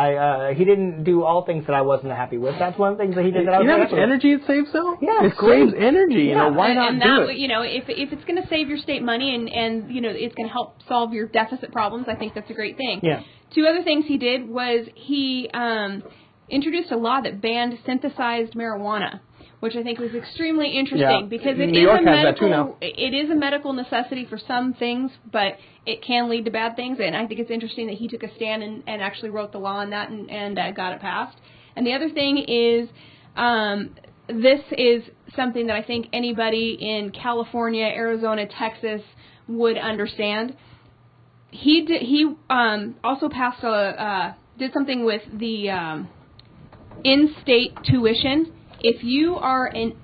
Speaker 2: He didn't do all things that I wasn't happy with. That's one of the things that he did that I was happy with.
Speaker 1: You know how much energy it saves, though?
Speaker 2: Yeah,
Speaker 1: it saves energy. You know, why not do it?
Speaker 3: You know, if it's going to save your state money and you know it's going to help solve your deficit problems, I think that's a great thing.
Speaker 2: Yeah.
Speaker 3: Two other things he did was he introduced a law that banned synthesized marijuana, which I think was extremely interesting because it is a medical necessity for some things, but it can lead to bad things. And I think it's interesting that he took a stand and actually wrote the law on that and got it passed. And the other thing is this is something that I think anybody in California, Arizona, Texas would understand. He also passed did something with the in-state tuition. If you are an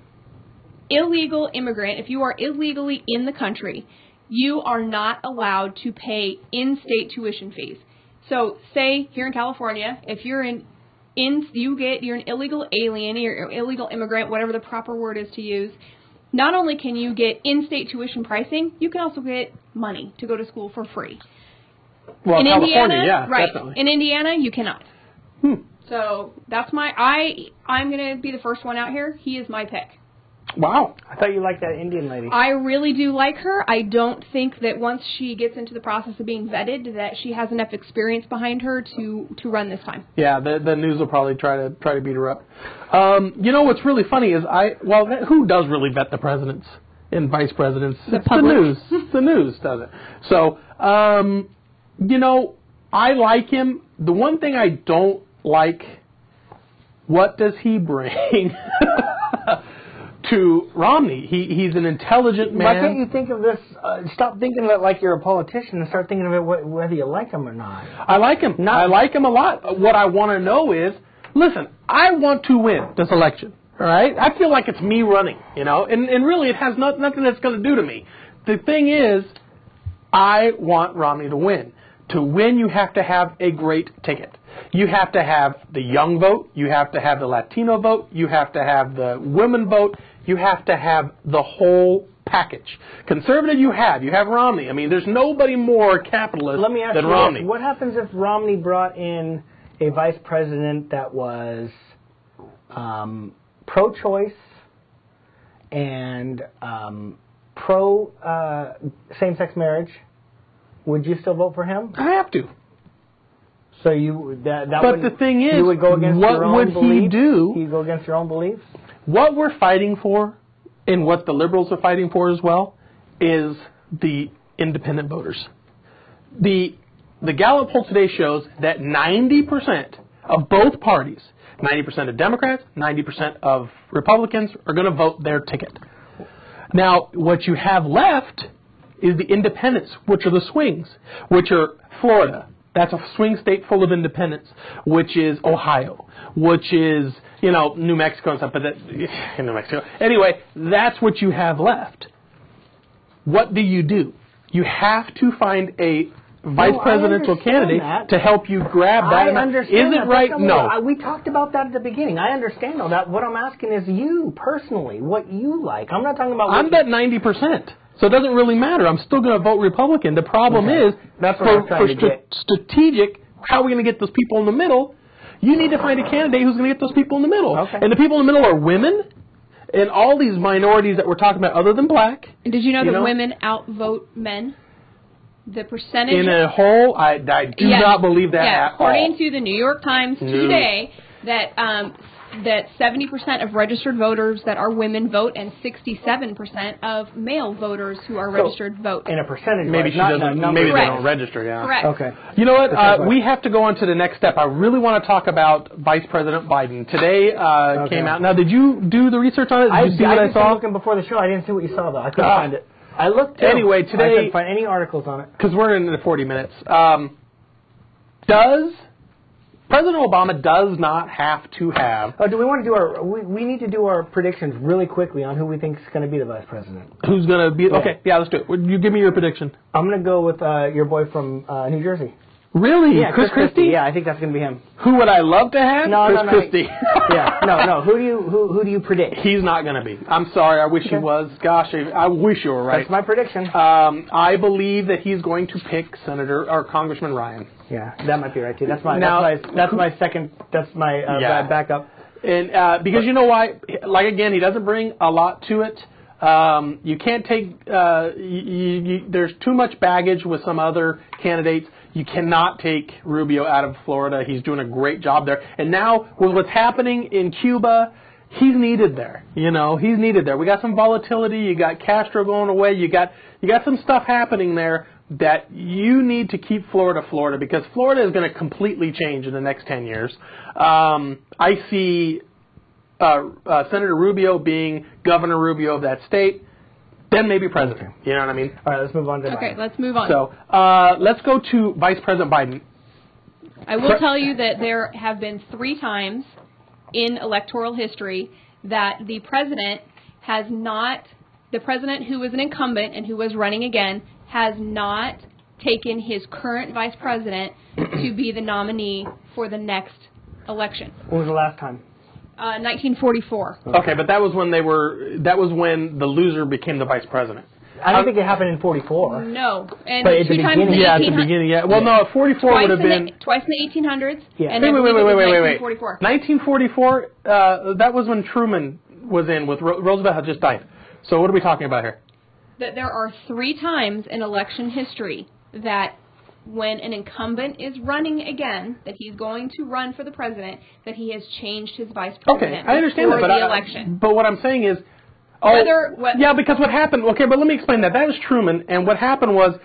Speaker 3: illegal immigrant, if you are illegally in the country, you are not allowed to pay in-state tuition fees. So say here in California, if you're you're an illegal alien, you're an illegal immigrant, whatever the proper word is to use. Not only can you get in-state tuition pricing, you can also get money to go to school for free.
Speaker 1: Well,
Speaker 3: in
Speaker 1: California,
Speaker 3: Indiana,
Speaker 1: yeah,
Speaker 3: right?
Speaker 1: Definitely.
Speaker 3: In Indiana, you cannot. So that's I'm gonna be the first one out here. He is my pick.
Speaker 1: Wow.
Speaker 2: I thought you liked that Indian lady.
Speaker 3: I really do like her. I don't think that once she gets into the process of being vetted that she has enough experience behind her to run this time.
Speaker 1: Yeah, the news will probably try to beat her up. You know what's really funny is who does really vet the presidents and vice presidents? It's the news. The news does it. So, you know, I like him. The one thing I don't like, what does he bring to Romney? He's an intelligent man.
Speaker 2: Why can't you think of this? Stop thinking of it like you're a politician and start thinking of it whether you like him or not.
Speaker 1: I like him. I like him a lot. What I want to know is, listen, I want to win this election. All right? I feel like it's me running, you know, and really it has nothing that's going to do to me. The thing is, I want Romney to win. To win, you have to have a great ticket. You have to have the young vote. You have to have the Latino vote. You have to have the women vote. You have to have the whole package. Conservative, you have Romney. I mean, there's nobody more capitalist
Speaker 2: Let me ask
Speaker 1: than
Speaker 2: you
Speaker 1: Romney.
Speaker 2: This. What happens if Romney brought in a vice president that was pro-choice and pro same-sex marriage? Would you still vote for him?
Speaker 1: I have to.
Speaker 2: So you
Speaker 1: But the thing is,
Speaker 2: you would go against
Speaker 1: what
Speaker 2: your own
Speaker 1: would
Speaker 2: beliefs?
Speaker 1: he do?
Speaker 2: You'd go against your own beliefs?
Speaker 1: What we're fighting for, and what the liberals are fighting for as well, is the independent voters. The Gallup poll today shows that 90% of both parties, 90% of Democrats, 90% of Republicans, are going to vote their ticket. Now, what you have left is the independents, which are the swings, which are Florida. That's a swing state full of independents, which is Ohio, which is, you know, New Mexico and stuff, but New Mexico. Anyway, that's what you have left. What do? You have to find a vice presidential candidate to help you grab that.
Speaker 2: I understand.
Speaker 1: Is it right? No.
Speaker 2: We talked about that at the beginning. I understand all that. What I'm asking is you, personally, what you like. I'm not talking about...
Speaker 1: I'm bet 90%. So it doesn't really matter. I'm still going to vote Republican. The problem is,
Speaker 2: that's what
Speaker 1: for strategic, how are we going to get those people in the middle? You need to find a candidate who's going to get those people in the middle.
Speaker 2: Okay.
Speaker 1: And the people in the middle are women and all these minorities that we're talking about other than black.
Speaker 3: And did you know that women outvote men? The percentage...
Speaker 1: In a whole, I do not believe that at all.
Speaker 3: According to the New York Times today, that 70% of registered voters that are women vote and 67% of male voters who are registered vote.
Speaker 2: In a percentage,
Speaker 1: maybe she doesn't. Maybe they don't register. Yeah.
Speaker 3: Correct.
Speaker 2: Okay.
Speaker 1: You know what? We have to go on to the next step. I really want to talk about Vice President Biden. Today came out. Now, did you do the research on it? Did you see what I saw?
Speaker 2: I was looking before the show. I didn't see what you saw though. I couldn't find it. I looked too.
Speaker 1: Anyway, today
Speaker 2: I couldn't find any articles on it
Speaker 1: because we're in the 40 minutes. President Obama does not have to have...
Speaker 2: Oh, do we want to do our... We need to do our predictions really quickly on who we think is going to be the vice president.
Speaker 1: Who's going to be... Yeah. Okay, yeah, let's do it. You give me your prediction.
Speaker 2: I'm going to go with your boy from New Jersey.
Speaker 1: Really?
Speaker 2: Yeah, Chris Christie? Yeah, I think that's going to be him.
Speaker 1: Who would I love to have?
Speaker 2: Chris
Speaker 1: Christie.
Speaker 2: Yeah, no. Who do you predict?
Speaker 1: He's not going to be. I'm sorry. I wish he was. Gosh, I wish you were right.
Speaker 2: That's my prediction.
Speaker 1: I believe that he's going to pick Senator or Congressman Ryan.
Speaker 2: Yeah, that might be right too. That's my second. That's my backup.
Speaker 1: And because you know why? Like again, he doesn't bring a lot to it. You can't take. There's too much baggage with some other candidates. You cannot take Rubio out of Florida. He's doing a great job there. And now with what's happening in Cuba, he's needed there. You know, he's needed there. We got some volatility. You got Castro going away. You got some stuff happening there that you need to keep Florida because Florida is going to completely change in the next 10 years. I see Senator Rubio being Governor Rubio of that state. Then maybe president. You know what I mean?
Speaker 2: All right, let's move on to Biden.
Speaker 3: Okay, let's move on.
Speaker 1: So let's go to Vice President Biden.
Speaker 3: I will tell you that there have been 3 times in electoral history that the president who was an incumbent and who was running again, has not taken his current vice president to be the nominee for the next election.
Speaker 2: When was the last time?
Speaker 3: 1944.
Speaker 1: Okay, but that was when the loser became the vice president.
Speaker 2: I don't think it happened in 44.
Speaker 3: No. And
Speaker 2: but at the beginning.
Speaker 1: Yeah, at the beginning, yeah. Well, no, 44 would have been...
Speaker 3: Twice in the 1800s.
Speaker 2: Yeah.
Speaker 3: And then
Speaker 1: wait.
Speaker 3: 1944.
Speaker 1: 1944, that was when Truman was in with... Roosevelt had just died. So what are we talking about here?
Speaker 3: That there are 3 times in election history that when an incumbent is running again, that he's going to run for the president, that he has changed his vice president.
Speaker 1: Okay, I understand that,
Speaker 3: the election.
Speaker 1: But what I'm saying is... because what happened... Okay, but let me explain that. That was Truman, and what happened was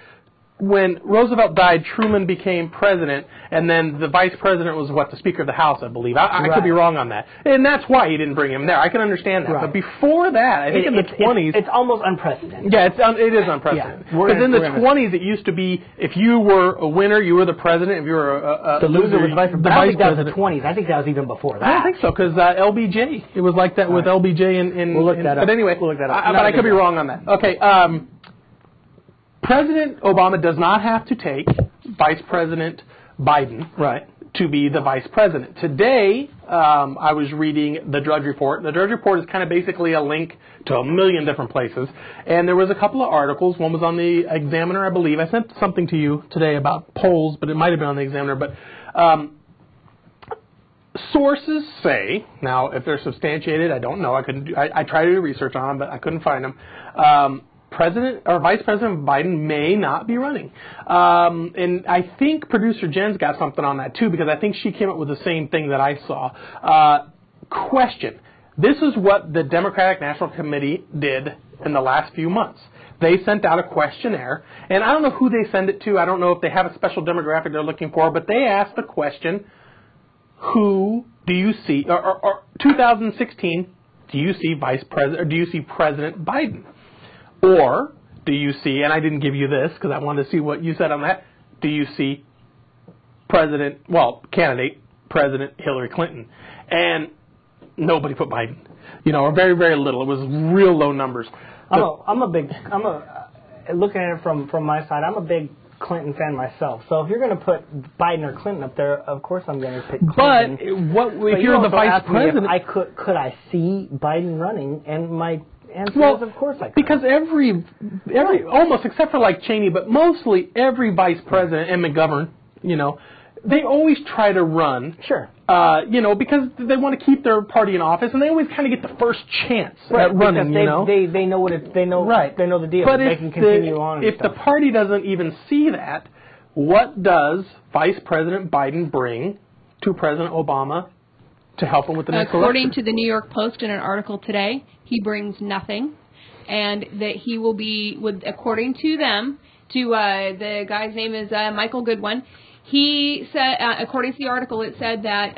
Speaker 1: when Roosevelt died, Truman became president, and then the vice president was, the Speaker of the House, I believe. I could be wrong on that. And that's why he didn't bring him there. I can understand that. Right. But before that, I think in the 20s...
Speaker 2: It's almost unprecedented.
Speaker 1: Yeah, it is unprecedented. Because in the 20s, it used to be, if you were a winner, you were the president. If you were
Speaker 2: the loser was vice president. I don't think that was the 20s. I think that was even before that.
Speaker 1: I don't think so, because LBJ, it was like that with LBJ in...
Speaker 2: We'll look that up.
Speaker 1: But anyway,
Speaker 2: we'll look that up.
Speaker 1: But I could be wrong on that. Okay, President Obama does not have to take Vice President Biden to be the vice president. Today, I was reading the Drudge Report. The Drudge Report is kind of basically a link to a million different places. And there was a couple of articles. One was on the Examiner, I believe. I sent something to you today about polls, but it might have been on the Examiner. But sources say, now if they're substantiated, I don't know. I tried to do research on them, but I couldn't find them. President or Vice President Biden may not be running. And I think producer Jen's got something on that too, because I think she came up with the same thing that I saw. Question. This is what the Democratic National Committee did in the last few months. They sent out a questionnaire, and I don't know who they send it to. I don't know if they have a special demographic they're looking for, but they asked the question, who do you see, or 2016, do you see Vice President, or do you see President Biden? Or do you see, and I didn't give you this because I wanted to see what you said on that, do you see candidate President Hillary Clinton? And nobody put Biden, or very, very little. It was real low numbers.
Speaker 2: Looking at it from my side, I'm a big Clinton fan myself. So if you're going to put Biden or Clinton up there, of course I'm going to pick Clinton.
Speaker 1: But if you're the vice president,
Speaker 2: could I see Biden running? And my answer is, of course I could.
Speaker 1: Because every almost except for like Cheney, but mostly every vice president and McGovern, they always try to run.
Speaker 2: Sure.
Speaker 1: Because they want to keep their party in office, and they always kind of get the first chance at running.
Speaker 2: They know they know the deal.
Speaker 1: But
Speaker 2: they can continue on.
Speaker 1: If the party doesn't even see that, what does Vice President Biden bring to President Obama to help him with the next election?
Speaker 3: According to the New York Post in an article today, he brings nothing, and that he will be, according to them, the guy's name is Michael Goodwin. He said, according to the article, it said that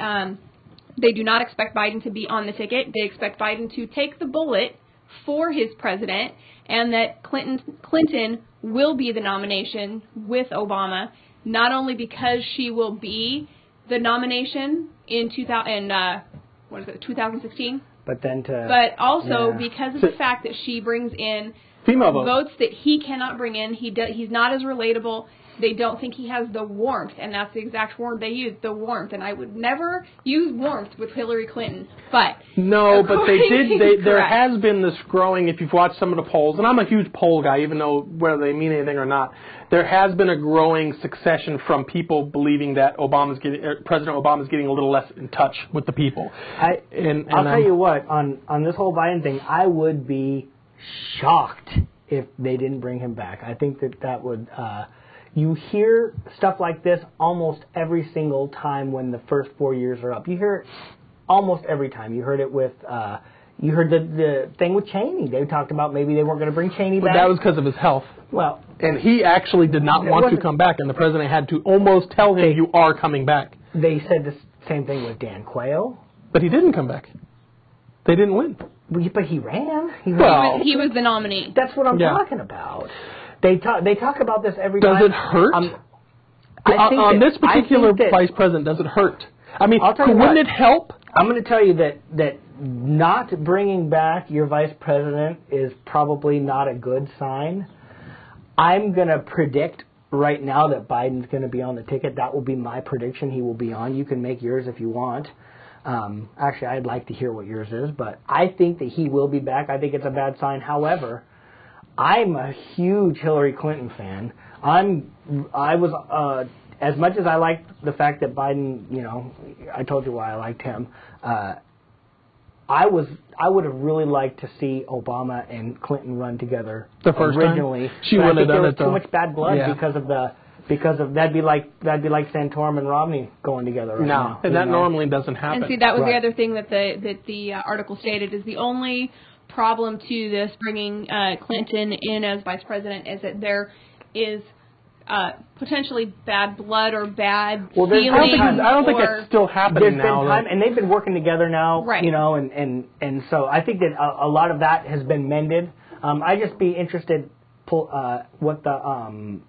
Speaker 3: they do not expect Biden to be on the ticket. They expect Biden to take the bullet for his president, and that Clinton will be the nomination with Obama, not only because she will be the nomination in 2016, but also because of the fact that she brings in
Speaker 1: female
Speaker 3: votes that he cannot bring in. He's not as relatable. They don't think he has the warmth, and that's the exact word they use, the warmth. And I would never use warmth with Hillary Clinton, but
Speaker 1: they did. There has been this growing. If you've watched some of the polls, and I'm a huge poll guy, even though whether they mean anything or not, there has been a growing succession from people believing that President Obama is getting a little less in touch with the people.
Speaker 2: I'll tell you what, on this whole Biden thing, I would be shocked if they didn't bring him back. I think that would. You hear stuff like this almost every single time when the first 4 years are up. You hear it almost every time. You heard it with, you heard the thing with Cheney. They talked about maybe they weren't going to bring Cheney back.
Speaker 1: But that was because of his health.
Speaker 2: Well,
Speaker 1: and he actually did not want to come back, and the president had to almost tell him, you are coming back.
Speaker 2: They said the same thing with Dan Quayle.
Speaker 1: But he didn't come back. They didn't win.
Speaker 2: But he ran.
Speaker 3: He was the nominee.
Speaker 2: That's what I'm talking about. They talk about this every
Speaker 1: time.
Speaker 2: Does
Speaker 1: it hurt? On this particular vice president, does it hurt? I mean, wouldn't it help?
Speaker 2: I'm going to tell you that not bringing back your vice president is probably not a good sign. I'm going to predict right now that Biden's going to be on the ticket. That will be my prediction. He will be on. You can make yours if you want. Actually, I'd like to hear what yours is, but I think that he will be back. I think it's a bad sign. However, I'm a huge Hillary Clinton fan. I was as much as I liked the fact that Biden, I told you why I liked him. I would have really liked to see Obama and Clinton run together
Speaker 1: the first
Speaker 2: originally.
Speaker 1: Time? She wouldn't have done it though.
Speaker 2: Too much bad blood because of that'd be like Santorum and Romney going together right now.
Speaker 1: And that normally doesn't happen.
Speaker 3: And see, that was the other thing that the article stated is the only problem to this bringing Clinton in as vice president is that there is potentially bad blood or bad feelings.
Speaker 1: I don't think it's still happening now.
Speaker 2: Been time, and they've been working together now,
Speaker 3: right.
Speaker 2: And so I think that a lot of that has been mended. I'd just be interested what the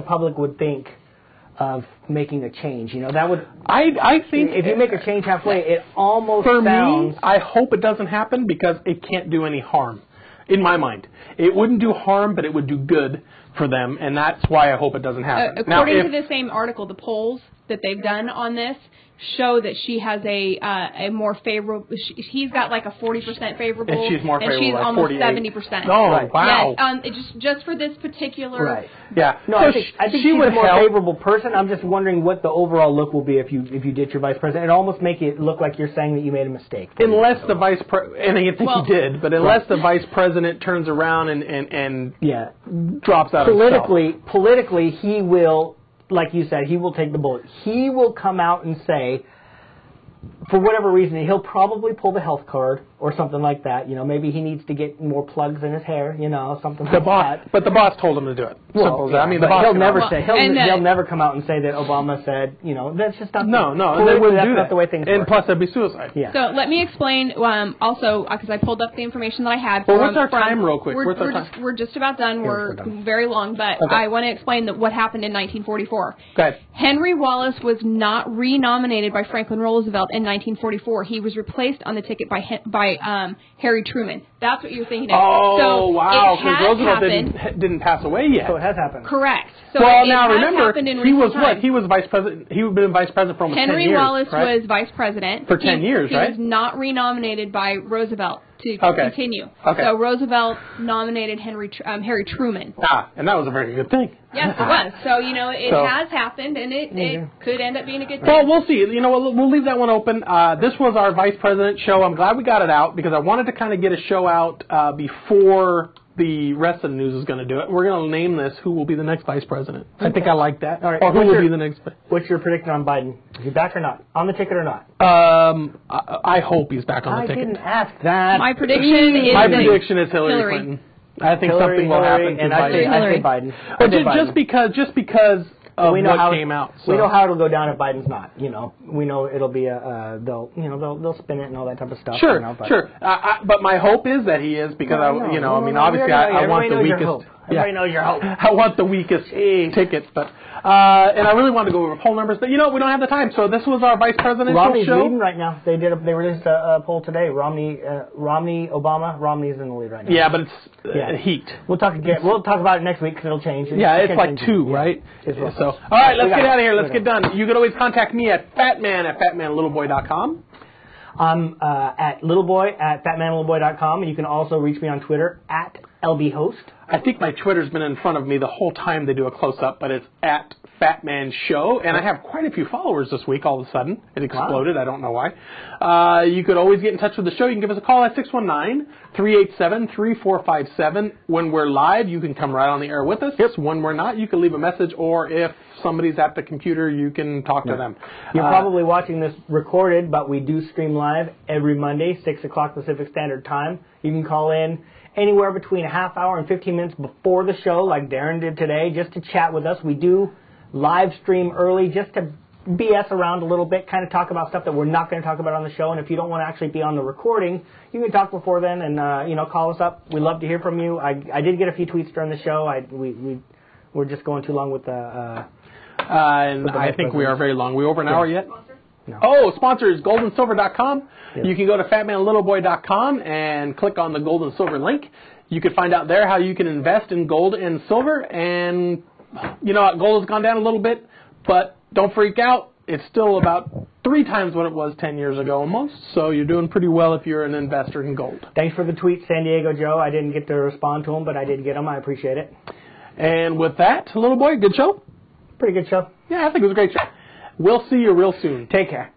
Speaker 2: public would think of making a change. That would.
Speaker 1: I think
Speaker 2: if you make a change halfway, it almost
Speaker 1: for
Speaker 2: sounds.
Speaker 1: Me, I hope it doesn't happen because it can't do any harm. In my mind, it wouldn't do harm, but it would do good for them, and that's why I hope it doesn't happen.
Speaker 3: According to the same article, the polls that they've done on this show that she has a more favorable. He's got like a 40% favorable,
Speaker 1: and she's more favorable,
Speaker 3: and she's
Speaker 1: like
Speaker 3: almost
Speaker 1: 70%.
Speaker 3: Oh,
Speaker 1: right. Wow!
Speaker 3: Yes, just for this particular.
Speaker 2: Right.
Speaker 1: Yeah.
Speaker 2: No,
Speaker 1: so
Speaker 2: I think she's a more favorable person. I'm just wondering what the overall look will be if you did your vice president. It almost make it look like you're saying that you made a mistake.
Speaker 1: Unless the vice president, and I think he did, but unless the vice president turns around and drops out
Speaker 2: politically, he will. Like you said, he will take the bullet. He will come out and say, for whatever reason, he'll probably pull the health card or something like that. Maybe he needs to get more plugs in his hair, something like that.
Speaker 1: But the boss told him to do it. Simple as that. I mean, the boss
Speaker 2: he'll never come out and say that Obama said, that's just not.
Speaker 1: No, they wouldn't do that.
Speaker 2: Not the way things work.
Speaker 1: And plus, that'd be suicide.
Speaker 3: Yeah. So let me explain also because I pulled up the information that I had.
Speaker 1: Well, what's our time, real quick?
Speaker 3: We're just about done. We're very long, but I want to explain what happened in 1944.
Speaker 1: Go ahead.
Speaker 3: Henry Wallace was not renominated by Franklin Roosevelt in 1944. He was replaced on the ticket by Harry Truman. That's what you're thinking of.
Speaker 1: Oh, wow, because Roosevelt didn't pass away yet.
Speaker 2: So it has happened.
Speaker 3: Correct. So
Speaker 1: now remember, he was what? He was vice president. He had been vice president for almost 10 years.
Speaker 3: Henry Wallace was vice president.
Speaker 1: For 10 years, right?
Speaker 3: He was not renominated by Roosevelt to continue.
Speaker 1: Okay.
Speaker 3: So Roosevelt nominated Harry Truman.
Speaker 1: And that was a very good thing.
Speaker 3: Yes, it was. So, it has happened, and it could end up being a good thing.
Speaker 1: Well, we'll see. We'll leave that one open. This was our vice president show. I'm glad we got it out because I wanted to kind of get a show out before the rest of the news is going to do it. We're going to name this who will be the next vice president. I think I like that.
Speaker 2: All right.
Speaker 1: Or who will be the next.
Speaker 2: What's your prediction on Biden? Is he back or not? On the ticket or not?
Speaker 1: I hope he's back on the ticket.
Speaker 2: I didn't ask that.
Speaker 3: My prediction is
Speaker 1: Hillary Clinton. I think something will happen to
Speaker 2: and
Speaker 1: Biden.
Speaker 2: I say Biden.
Speaker 1: But just because of what came out. So.
Speaker 2: We know how it'll go down if Biden's not. We know it'll be they'll spin it and all that type of stuff.
Speaker 1: Sure, sure. But my hope is that he is because obviously I want the weakest.
Speaker 2: Everybody knows your hope.
Speaker 1: I want the weakest tickets, but and I really want to go over poll numbers, but we don't have the time. So this was our vice presidential
Speaker 2: Romney's
Speaker 1: show.
Speaker 2: leading right now. They released a poll today. Romney, Obama. Romney's in the lead right now.
Speaker 1: Yeah, but it's heat.
Speaker 2: We'll talk about it next week because it'll change.
Speaker 1: It's like 2, right? So all right, let's get out of here. Let's get done. You can always contact me at fatman@fatmanlittleboy.com. I'm at littleboy@fatmanlittleboy.com, and you can also reach me on Twitter at LBHost. I think my Twitter's been in front of me the whole time they do a close-up, but it's at FatmanShow, and I have quite a few followers this week all of a sudden. It exploded. Wow. I don't know why. You could always get in touch with the show. You can give us a call at 619-387-3457. When we're live, you can come right on the air with us. Yes. When we're not, you can leave a message, or if somebody's at the computer, you can talk to them. You're probably watching this recorded, but we do stream live every Monday, 6 o'clock Pacific Standard Time. You can call in anywhere between a half hour and 15 minutes before the show, like Darren did today, just to chat with us. We do live stream early just to BS around a little bit, kind of talk about stuff that we're not going to talk about on the show. And if you don't want to actually be on the recording, you can talk before then and, call us up. We love to hear from you. I did get a few tweets during the show. We're just going too long with the... and I think we are very long. We over an hour yet? No. Oh, sponsor is goldandsilver.com. Yes. You can go to fatmanlittleboy.com and click on the gold and silver link. You can find out there how you can invest in gold and silver and gold has gone down a little bit, but don't freak out. It's still about 3 times what it was 10 years ago almost, so you're doing pretty well if you're an investor in gold.
Speaker 2: Thanks for the tweet, San Diego Joe. I didn't get to respond to them, but I did get them. I appreciate it.
Speaker 1: And with that, little boy, good show?
Speaker 2: Pretty good show.
Speaker 1: Yeah, I think it was a great show. We'll see you real soon.
Speaker 2: Take care.